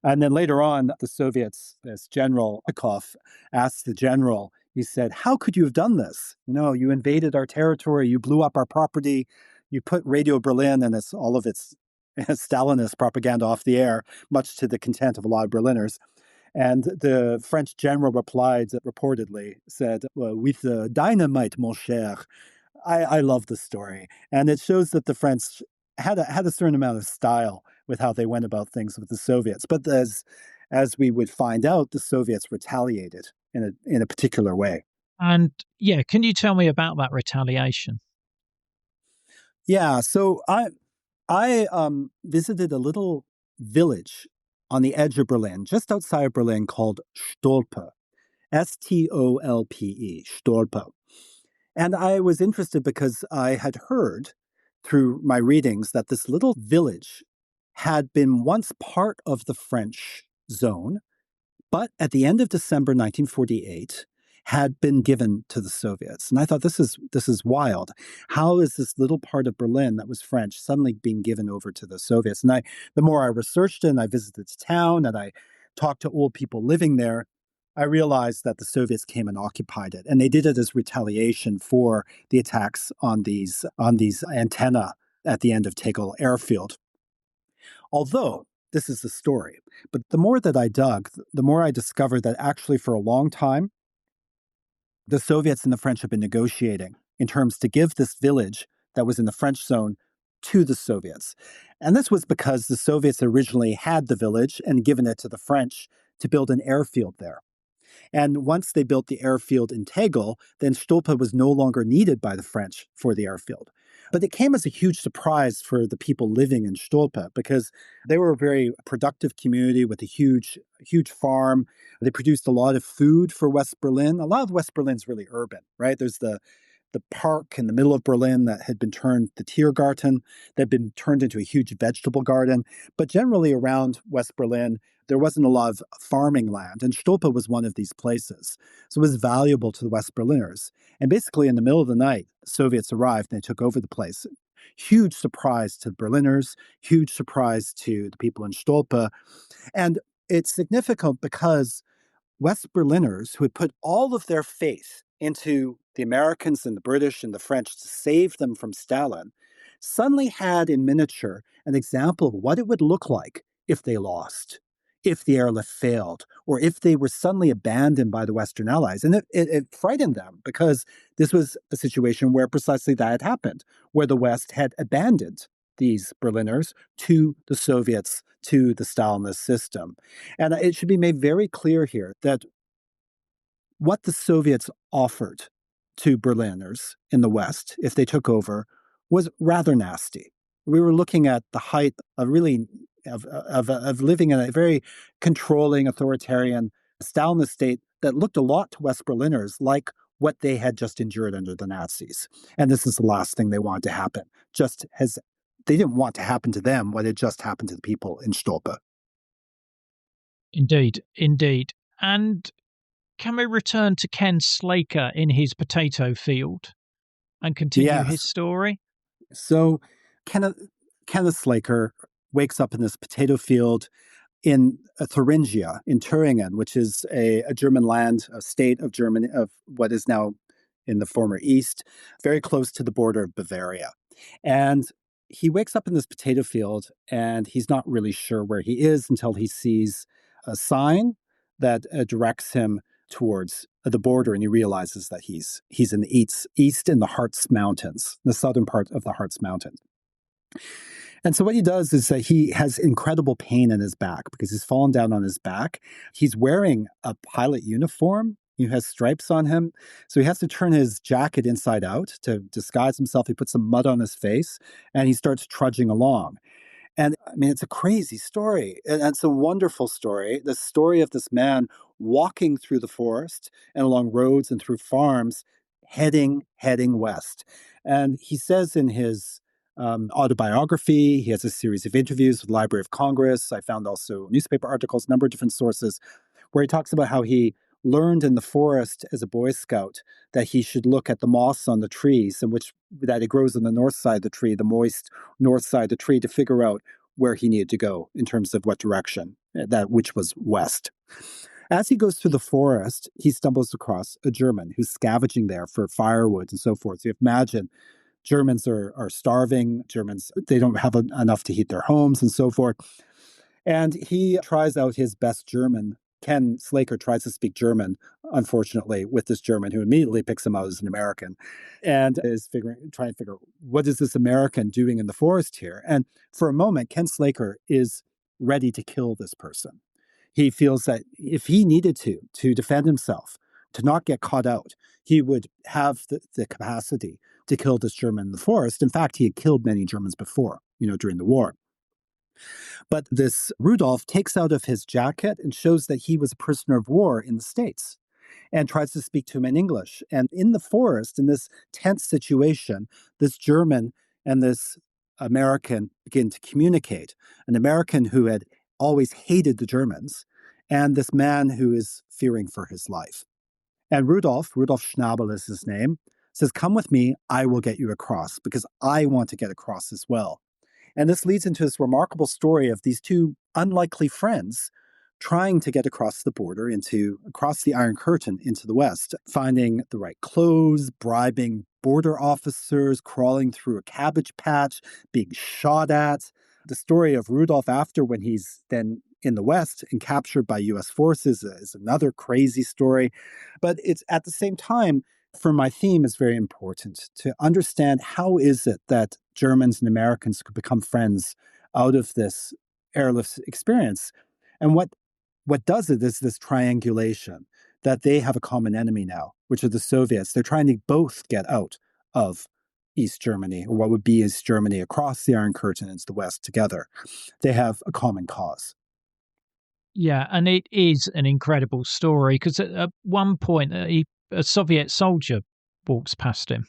And then later on, the Soviets, this General Ikov asked the general, he said, how could you have done this? You invaded our territory, you blew up our property, you put Radio Berlin and all of its Stalinist propaganda off the air, much to the content of a lot of Berliners. And the French general replied, reportedly, said, well, with dynamite, mon cher. I love the story. And it shows that the French had a certain amount of style with how they went about things with the Soviets. But as we would find out, the Soviets retaliated in a particular way. And yeah, can you tell me about that retaliation? Yeah, so I visited a little village on the edge of Berlin, just outside of Berlin, called Stolpe, Stolpe, Stolpe. And I was interested because I had heard through my readings that this little village had been once part of the French zone, but at the end of December 1948 had been given to the Soviets. And I thought, this is wild. How is this little part of Berlin that was French suddenly being given over to the Soviets? And the more I researched it and I visited the town and I talked to old people living there, I realized that the Soviets came and occupied it. And they did it as retaliation for the attacks on these antennae at the end of Tegel Airfield. Although this is the story. But the more that I dug, the more I discovered that actually for a long time, the Soviets and the French have been negotiating in terms to give this village that was in the French zone to the Soviets. And this was because the Soviets originally had the village and given it to the French to build an airfield there. And once they built the airfield in Tegel, then Stolpe was no longer needed by the French for the airfield. But it came as a huge surprise for the people living in Stolpe because they were a very productive community with a huge farm. They produced a lot of food for West Berlin. A lot of West Berlin's really urban, right? There's the park in the middle of Berlin that had been turned, the Tiergarten, that had been turned into a huge vegetable garden. But generally around West Berlin, there wasn't a lot of farming land, and Stolpe was one of these places. So it was valuable to the West Berliners. And basically in the middle of the night, Soviets arrived and they took over the place. Huge surprise to the Berliners, huge surprise to the people in Stolpe. And it's significant because West Berliners, who had put all of their faith into the Americans and the British and the French to save them from Stalin, suddenly had in miniature an example of what it would look like if they lost, if the airlift failed, or if they were suddenly abandoned by the Western Allies. And it frightened them because this was a situation where precisely that had happened, where the West had abandoned these Berliners to the Soviets, to the Stalinist system. And it should be made very clear here that what the Soviets offered to Berliners in the West, if they took over, was rather nasty. We were looking at the height of living in a very controlling, authoritarian Stalinist state that looked a lot to West Berliners like what they had just endured under the Nazis. And this is the last thing they wanted to happen, just as they didn't want to happen to them what had just happened to the people in Stolpe. Indeed. And can we return to Ken Slaker in his potato field and continue his story? So Kenneth Slaker wakes up in this potato field in Thuringia, in Thuringen, which is a German land, a state of Germany, of what is now in the former East, very close to the border of Bavaria. And he wakes up in this potato field and he's not really sure where he is until he sees a sign that directs him towards the border, and he realizes that he's in the east in the Harz Mountains, the southern part of the Harz Mountains. And so what he does is that he has incredible pain in his back because he's fallen down on his back. He's wearing a pilot uniform. He has stripes on him. So he has to turn his jacket inside out to disguise himself. He puts some mud on his face and he starts trudging along. And I mean, it's a crazy story. And it's a wonderful story. The story of this man walking through the forest and along roads and through farms, heading west. And he says in his autobiography, he has a series of interviews with the Library of Congress. I found also newspaper articles, a number of different sources, where he talks about how he learned in the forest as a Boy Scout that he should look at the moss on the trees, that it grows on the north side of the tree, the moist north side of the tree, to figure out where he needed to go in terms of what direction that which was west. As he goes through the forest, he stumbles across a German who's scavenging there for firewood and so forth. So you imagine Germans are starving. Germans, they don't have enough to heat their homes and so forth. And he tries out his best German. Ken Slaker tries to speak German, unfortunately, with this German who immediately picks him out as an American and is trying to figure what is this American doing in the forest here? And for a moment, Ken Slaker is ready to kill this person. He feels that if he needed to defend himself, to not get caught out, he would have the capacity to kill this German in the forest. In fact, he had killed many Germans before, during the war. But this Rudolph takes out of his jacket and shows that he was a prisoner of war in the States and tries to speak to him in English. And in the forest, in this tense situation, this German and this American begin to communicate. An American who had always hated the Germans, and this man who is fearing for his life. And Rudolf Schnabel is his name, says, "Come with me, I will get you across, because I want to get across as well." And this leads into this remarkable story of these two unlikely friends trying to get across the border across the Iron Curtain into the West, finding the right clothes, bribing border officers, crawling through a cabbage patch, being shot at. The story of Rudolph after when he's then in the West and captured by U.S. forces is another crazy story. But it's at the same time, for my theme, is very important to understand how is it that Germans and Americans could become friends out of this airlift experience. And what does it is this triangulation that they have a common enemy now, which are the Soviets. They're trying to both get out of East Germany, or what would be East Germany, across the Iron Curtain into the West together. They have a common cause. Yeah, and it is an incredible story because at one point a Soviet soldier walks past him.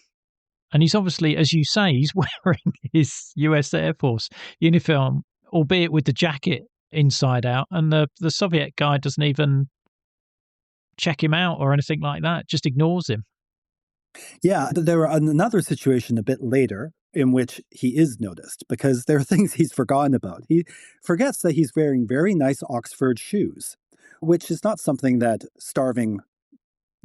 And he's obviously, as you say, he's wearing his US Air Force uniform, albeit with the jacket inside out. And the Soviet guy doesn't even check him out or anything like that, just ignores him. Yeah, there were another situation a bit later in which he is noticed because there are things he's forgotten about. He forgets that he's wearing very nice Oxford shoes, which is not something that starving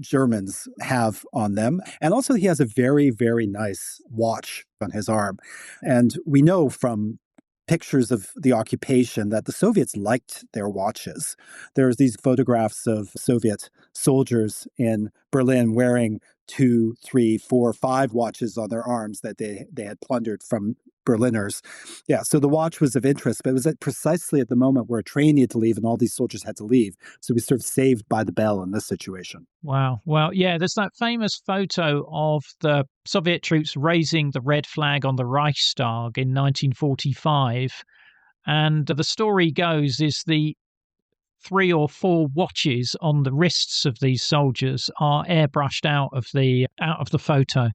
Germans have on them. And also, he has a very, very nice watch on his arm. And we know from pictures of the occupation that the Soviets liked their watches. There's these photographs of Soviet soldiers in Berlin wearing 2, 3, 4, 5 watches on their arms that they had plundered from Berliners. Yeah, so the watch was of interest, but it was precisely at the moment where a train needed to leave and all these soldiers had to leave. So we sort of saved by the bell in this situation. Wow. Well, yeah, there's that famous photo of the Soviet troops raising the red flag on the Reichstag in 1945. And the story goes is the 3 or 4 watches on the wrists of these soldiers are airbrushed out of the photo.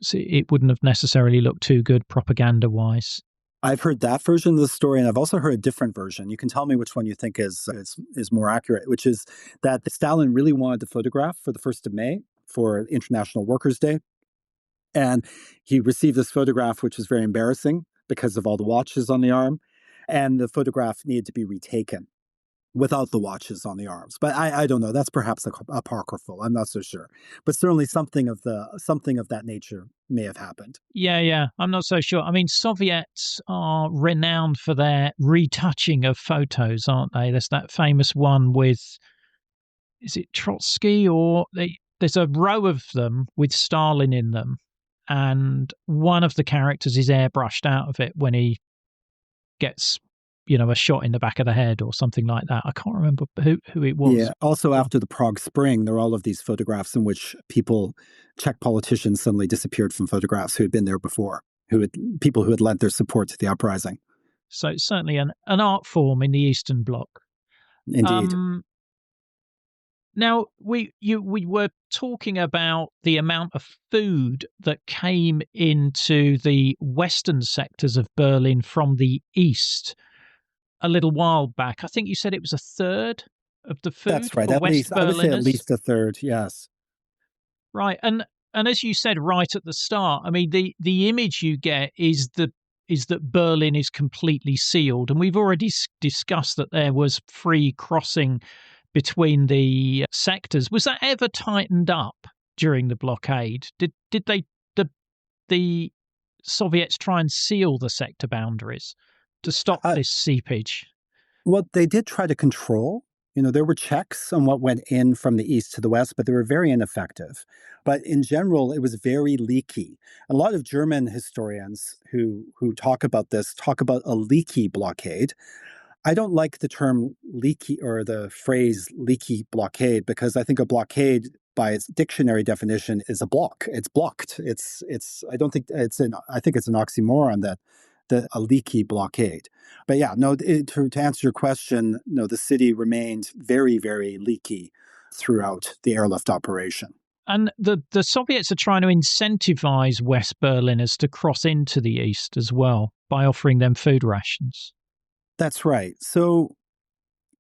So it wouldn't have necessarily looked too good propaganda-wise. I've heard that version of the story, and I've also heard a different version. You can tell me which one you think is more accurate, which is that Stalin really wanted the photograph for the 1st of May for International Workers' Day. And he received this photograph, which was very embarrassing because of all the watches on the arm. And the photograph needed to be retaken without the watches on the arms. But I don't know. That's perhaps apocryphal. I'm not so sure. But certainly something of that nature may have happened. Yeah. I'm not so sure. I mean, Soviets are renowned for their retouching of photos, aren't they? There's that famous one with, is it Trotsky, or there's a row of them with Stalin in them. And one of the characters is airbrushed out of it when he gets a shot in the back of the head or something like that. I can't remember who it was. Yeah. Also, after the Prague Spring, there are all of these photographs in which Czech politicians suddenly disappeared from photographs who had been there before, people who had lent their support to the uprising. So it's certainly an art form in the Eastern Bloc. Indeed. Now, we were talking about the amount of food that came into the western sectors of Berlin from the east a little while back. I think you said it was a third of the food. That's right. For At West least, I would say at least a third, yes. Right. And as you said right at the start, I mean, the image you get is is that Berlin is completely sealed. And we've already discussed that there was free crossing between the sectors. Was that ever tightened up during the blockade? Did the Soviets try and seal the sector boundaries to stop this seepage? Well, they did try to control. There were checks on what went in from the east to the west, but they were very ineffective. But in general, it was very leaky. A lot of German historians who talk about this talk about a leaky blockade. I don't like the term leaky or the phrase leaky blockade because I think a blockade by its dictionary definition is a block. It's blocked. I think it's an oxymoron that a leaky blockade. But yeah, no, to answer your question, no, the city remained very, very leaky throughout the airlift operation. And the Soviets are trying to incentivize West Berliners to cross into the east as well by offering them food rations. That's right. So,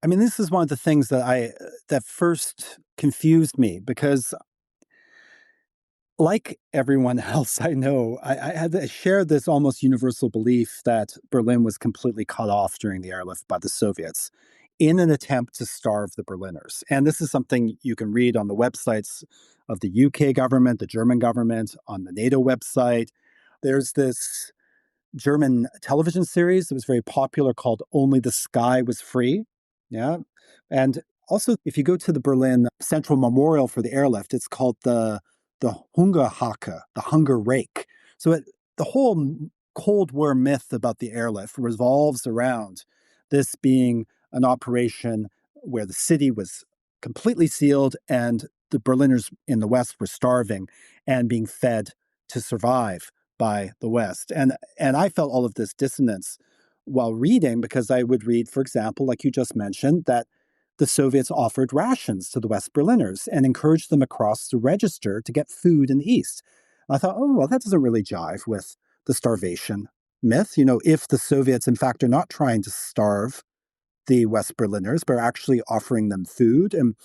I mean, this is one of the things that first confused me because, like everyone else I know, I shared this almost universal belief that Berlin was completely cut off during the airlift by the Soviets in an attempt to starve the Berliners. And this is something you can read on the websites of the UK government, the German government, on the NATO website. There's this German television series that was very popular called Only the Sky Was Free. Yeah. And also, if you go to the Berlin Central Memorial for the airlift, it's called the Hungerhake, the hunger rake. So the whole Cold War myth about the airlift revolves around this being an operation where the city was completely sealed and the Berliners in the West were starving and being fed to survive by the West. And I felt all of this dissonance while reading because I would read, for example, like you just mentioned, that the Soviets offered rations to the West Berliners and encouraged them across the register to get food in the East. And I thought, oh, well, that doesn't really jive with the starvation myth. If the Soviets, in fact, are not trying to starve the West Berliners, but are actually offering them food. And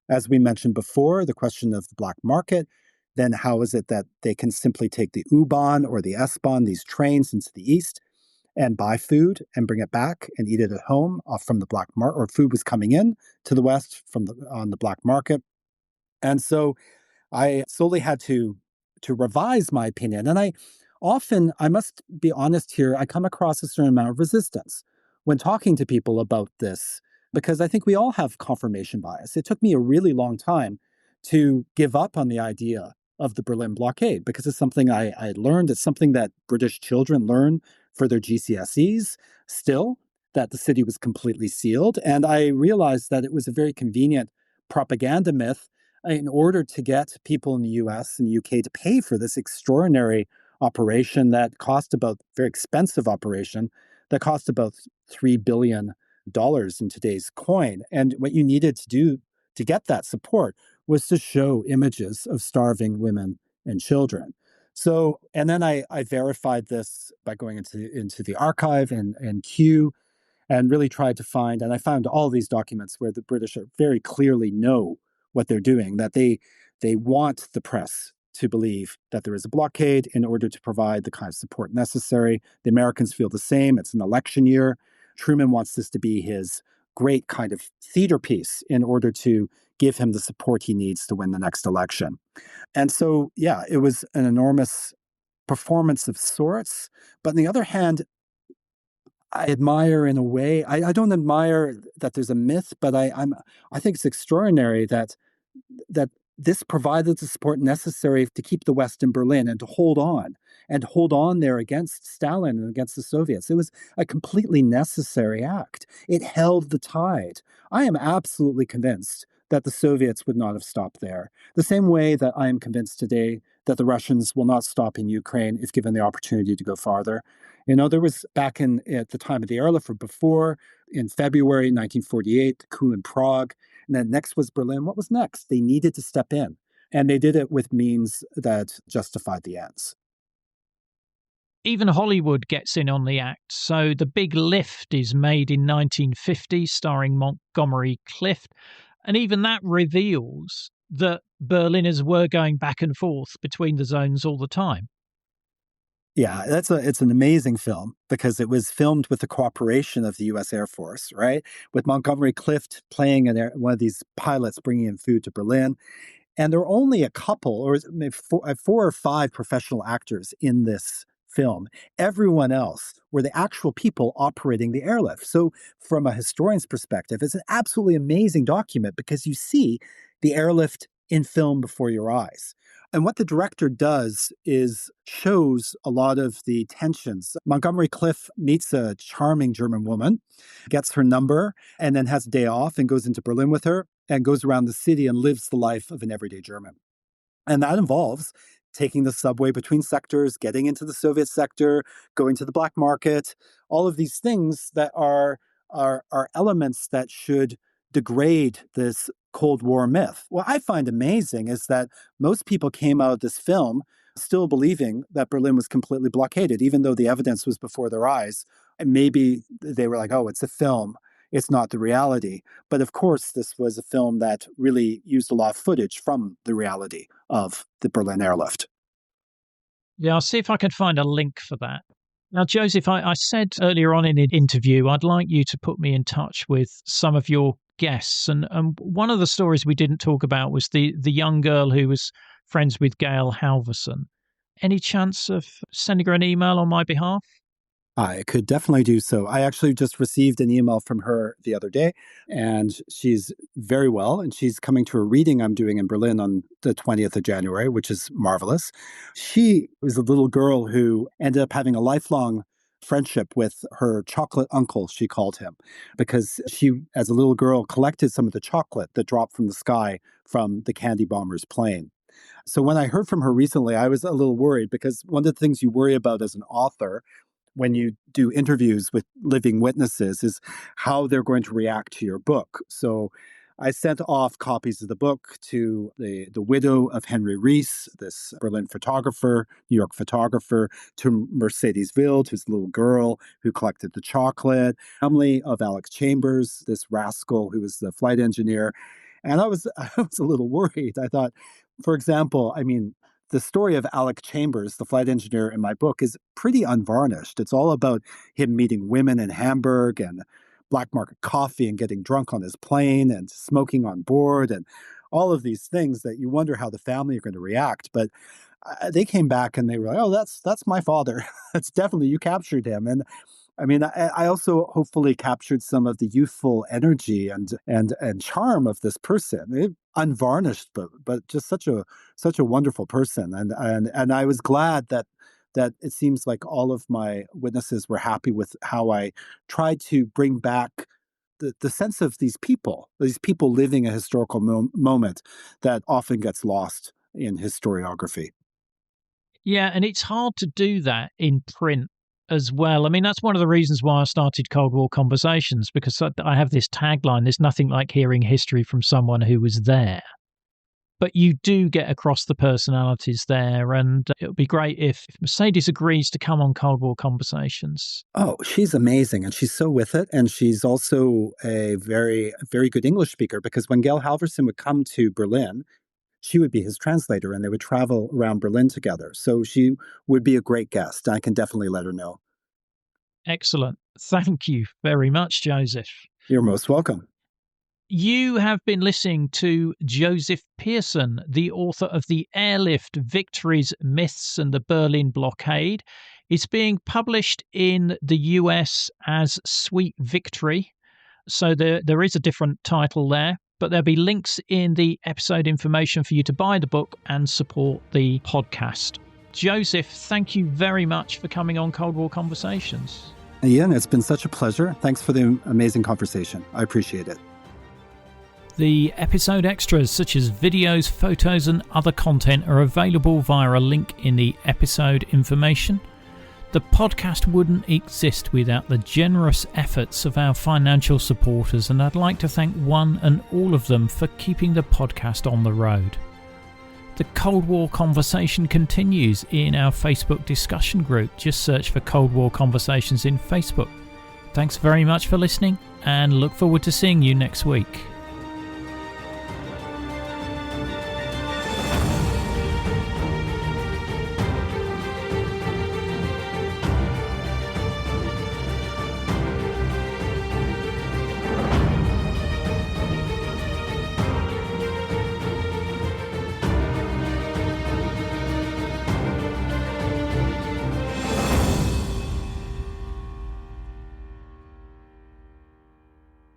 as we mentioned before, the question of the black market, then how is it that they can simply take the U-Bahn or the S-Bahn, these trains into the East, and buy food and bring it back and eat it at home from the black market, or food was coming in to the West on the black market. And so I slowly had to revise my opinion. And I must be honest here, I come across a certain amount of resistance when talking to people about this, because I think we all have confirmation bias. It took me a really long time to give up on the idea of the Berlin blockade because it's something I learned. It's something that British children learn for their GCSEs still, that the city was completely sealed. And I realized that it was a very convenient propaganda myth in order to get people in the US and the UK to pay for this extraordinary operation that cost about, very expensive operation, that cost about $3 billion in today's coin. And what you needed to do to get that support was to show images of starving women and children. So, and then I verified this by going into the archive and Q and really tried to find, and I found all these documents where the British very clearly know what they're doing, that they want the press to believe that there is a blockade in order to provide the kind of support necessary. The Americans feel the same. It's an election year. Truman wants this to be his great kind of theater piece in order to give him the support he needs to win the next election. And so, yeah, it was an enormous performance of sorts. But on the other hand, I admire in a way, I don't admire that there's a myth, but I think it's extraordinary that this provided the support necessary to keep the West in Berlin and to hold on there against Stalin and against the Soviets. It was a completely necessary act. It held the tide. I am absolutely convinced that the Soviets would not have stopped there. The same way that I am convinced today that the Russians will not stop in Ukraine if given the opportunity to go farther. There was back at the time of the airlift or before, in February 1948, the coup in Prague. And then next was Berlin. What was next? They needed to step in. And they did it with means that justified the ends. Even Hollywood gets in on the act. So The Big Lift is made in 1950, starring Montgomery Clift. And even that reveals that Berliners were going back and forth between the zones all the time. Yeah, it's an amazing film because it was filmed with the cooperation of the U.S. Air Force, right? With Montgomery Clift playing one of these pilots bringing in food to Berlin. And there are only a couple, or maybe four or five professional actors in this film. Everyone else were the actual people operating the airlift. So, from a historian's perspective, it's an absolutely amazing document because you see the airlift in film before your eyes. And what the director does is shows a lot of the tensions. Montgomery Clift meets a charming German woman, gets her number, and then has a day off and goes into Berlin with her and goes around the city and lives the life of an everyday German. And that involves taking the subway between sectors, getting into the Soviet sector, going to the black market, all of these things that are elements that should degrade this Cold War myth. What I find amazing is that most people came out of this film still believing that Berlin was completely blockaded, even though the evidence was before their eyes. And maybe they were like, oh, it's a film. It's not the reality. But of course, this was a film that really used a lot of footage from the reality of the Berlin airlift. Yeah, I'll see if I can find a link for that. Now, Joseph, I said earlier on in an interview, I'd like you to put me in touch with some of your guests. And one of the stories we didn't talk about was the young girl who was friends with Gail Halvorson. Any chance of sending her an email on my behalf? I could definitely do so. I actually just received an email from her the other day, and she's very well. And she's coming to a reading I'm doing in Berlin on the 20th of January, which is marvelous. She was a little girl who ended up having a lifelong friendship with her chocolate uncle, she called him, because she, as a little girl, collected some of the chocolate that dropped from the sky from the candy bomber's plane. So when I heard from her recently, I was a little worried because one of the things you worry about as an author when you do interviews with living witnesses is how they're going to react to your book. So I sent off copies of the book to the widow of Henry Rees, this Berlin photographer, New York photographer, to Mercedes Wild, who's a little girl who collected the chocolate, family of Alex Chambers, this rascal who was the flight engineer. And I was a little worried. I thought, for example, the story of Alex Chambers, the flight engineer in my book, is pretty unvarnished. It's all about him meeting women in Hamburg and black market coffee and getting drunk on his plane and smoking on board and all of these things that you wonder how the family are going to react. But they came back and they were like, oh, that's my father. That's definitely, you captured him. And I also hopefully captured some of the youthful energy and charm of this person, unvarnished, but just such a wonderful person. And I was glad that it seems like all of my witnesses were happy with how I tried to bring back the sense of these people living a historical moment that often gets lost in historiography. Yeah, and it's hard to do that in print as well. That's one of the reasons why I started Cold War Conversations, because I have this tagline, there's nothing like hearing history from someone who was there. But you do get across the personalities there, and it would be great if Mercedes agrees to come on Cold War Conversations. Oh, she's amazing, and she's so with it, and she's also a very, very good English speaker, because when Gail Halvorson would come to Berlin, she would be his translator, and they would travel around Berlin together. So she would be a great guest. I can definitely let her know. Excellent. Thank you very much, Joseph. You're most welcome. You have been listening to Joseph Pearson, the author of the Airlift Victories, Myths and the Berlin Blockade. It's being published in the US as Sweet Victory. So there is a different title there. But there'll be links in the episode information for you to buy the book and support the podcast. Joseph, thank you very much for coming on Cold War Conversations. Ian, it's been such a pleasure. Thanks for the amazing conversation. I appreciate it. The episode extras, such as videos, photos, and other content, are available via a link in the episode information. The podcast wouldn't exist without the generous efforts of our financial supporters, and I'd like to thank one and all of them for keeping the podcast on the road. The Cold War Conversation continues in our Facebook discussion group. Just search for Cold War Conversations in Facebook. Thanks very much for listening, and look forward to seeing you next week.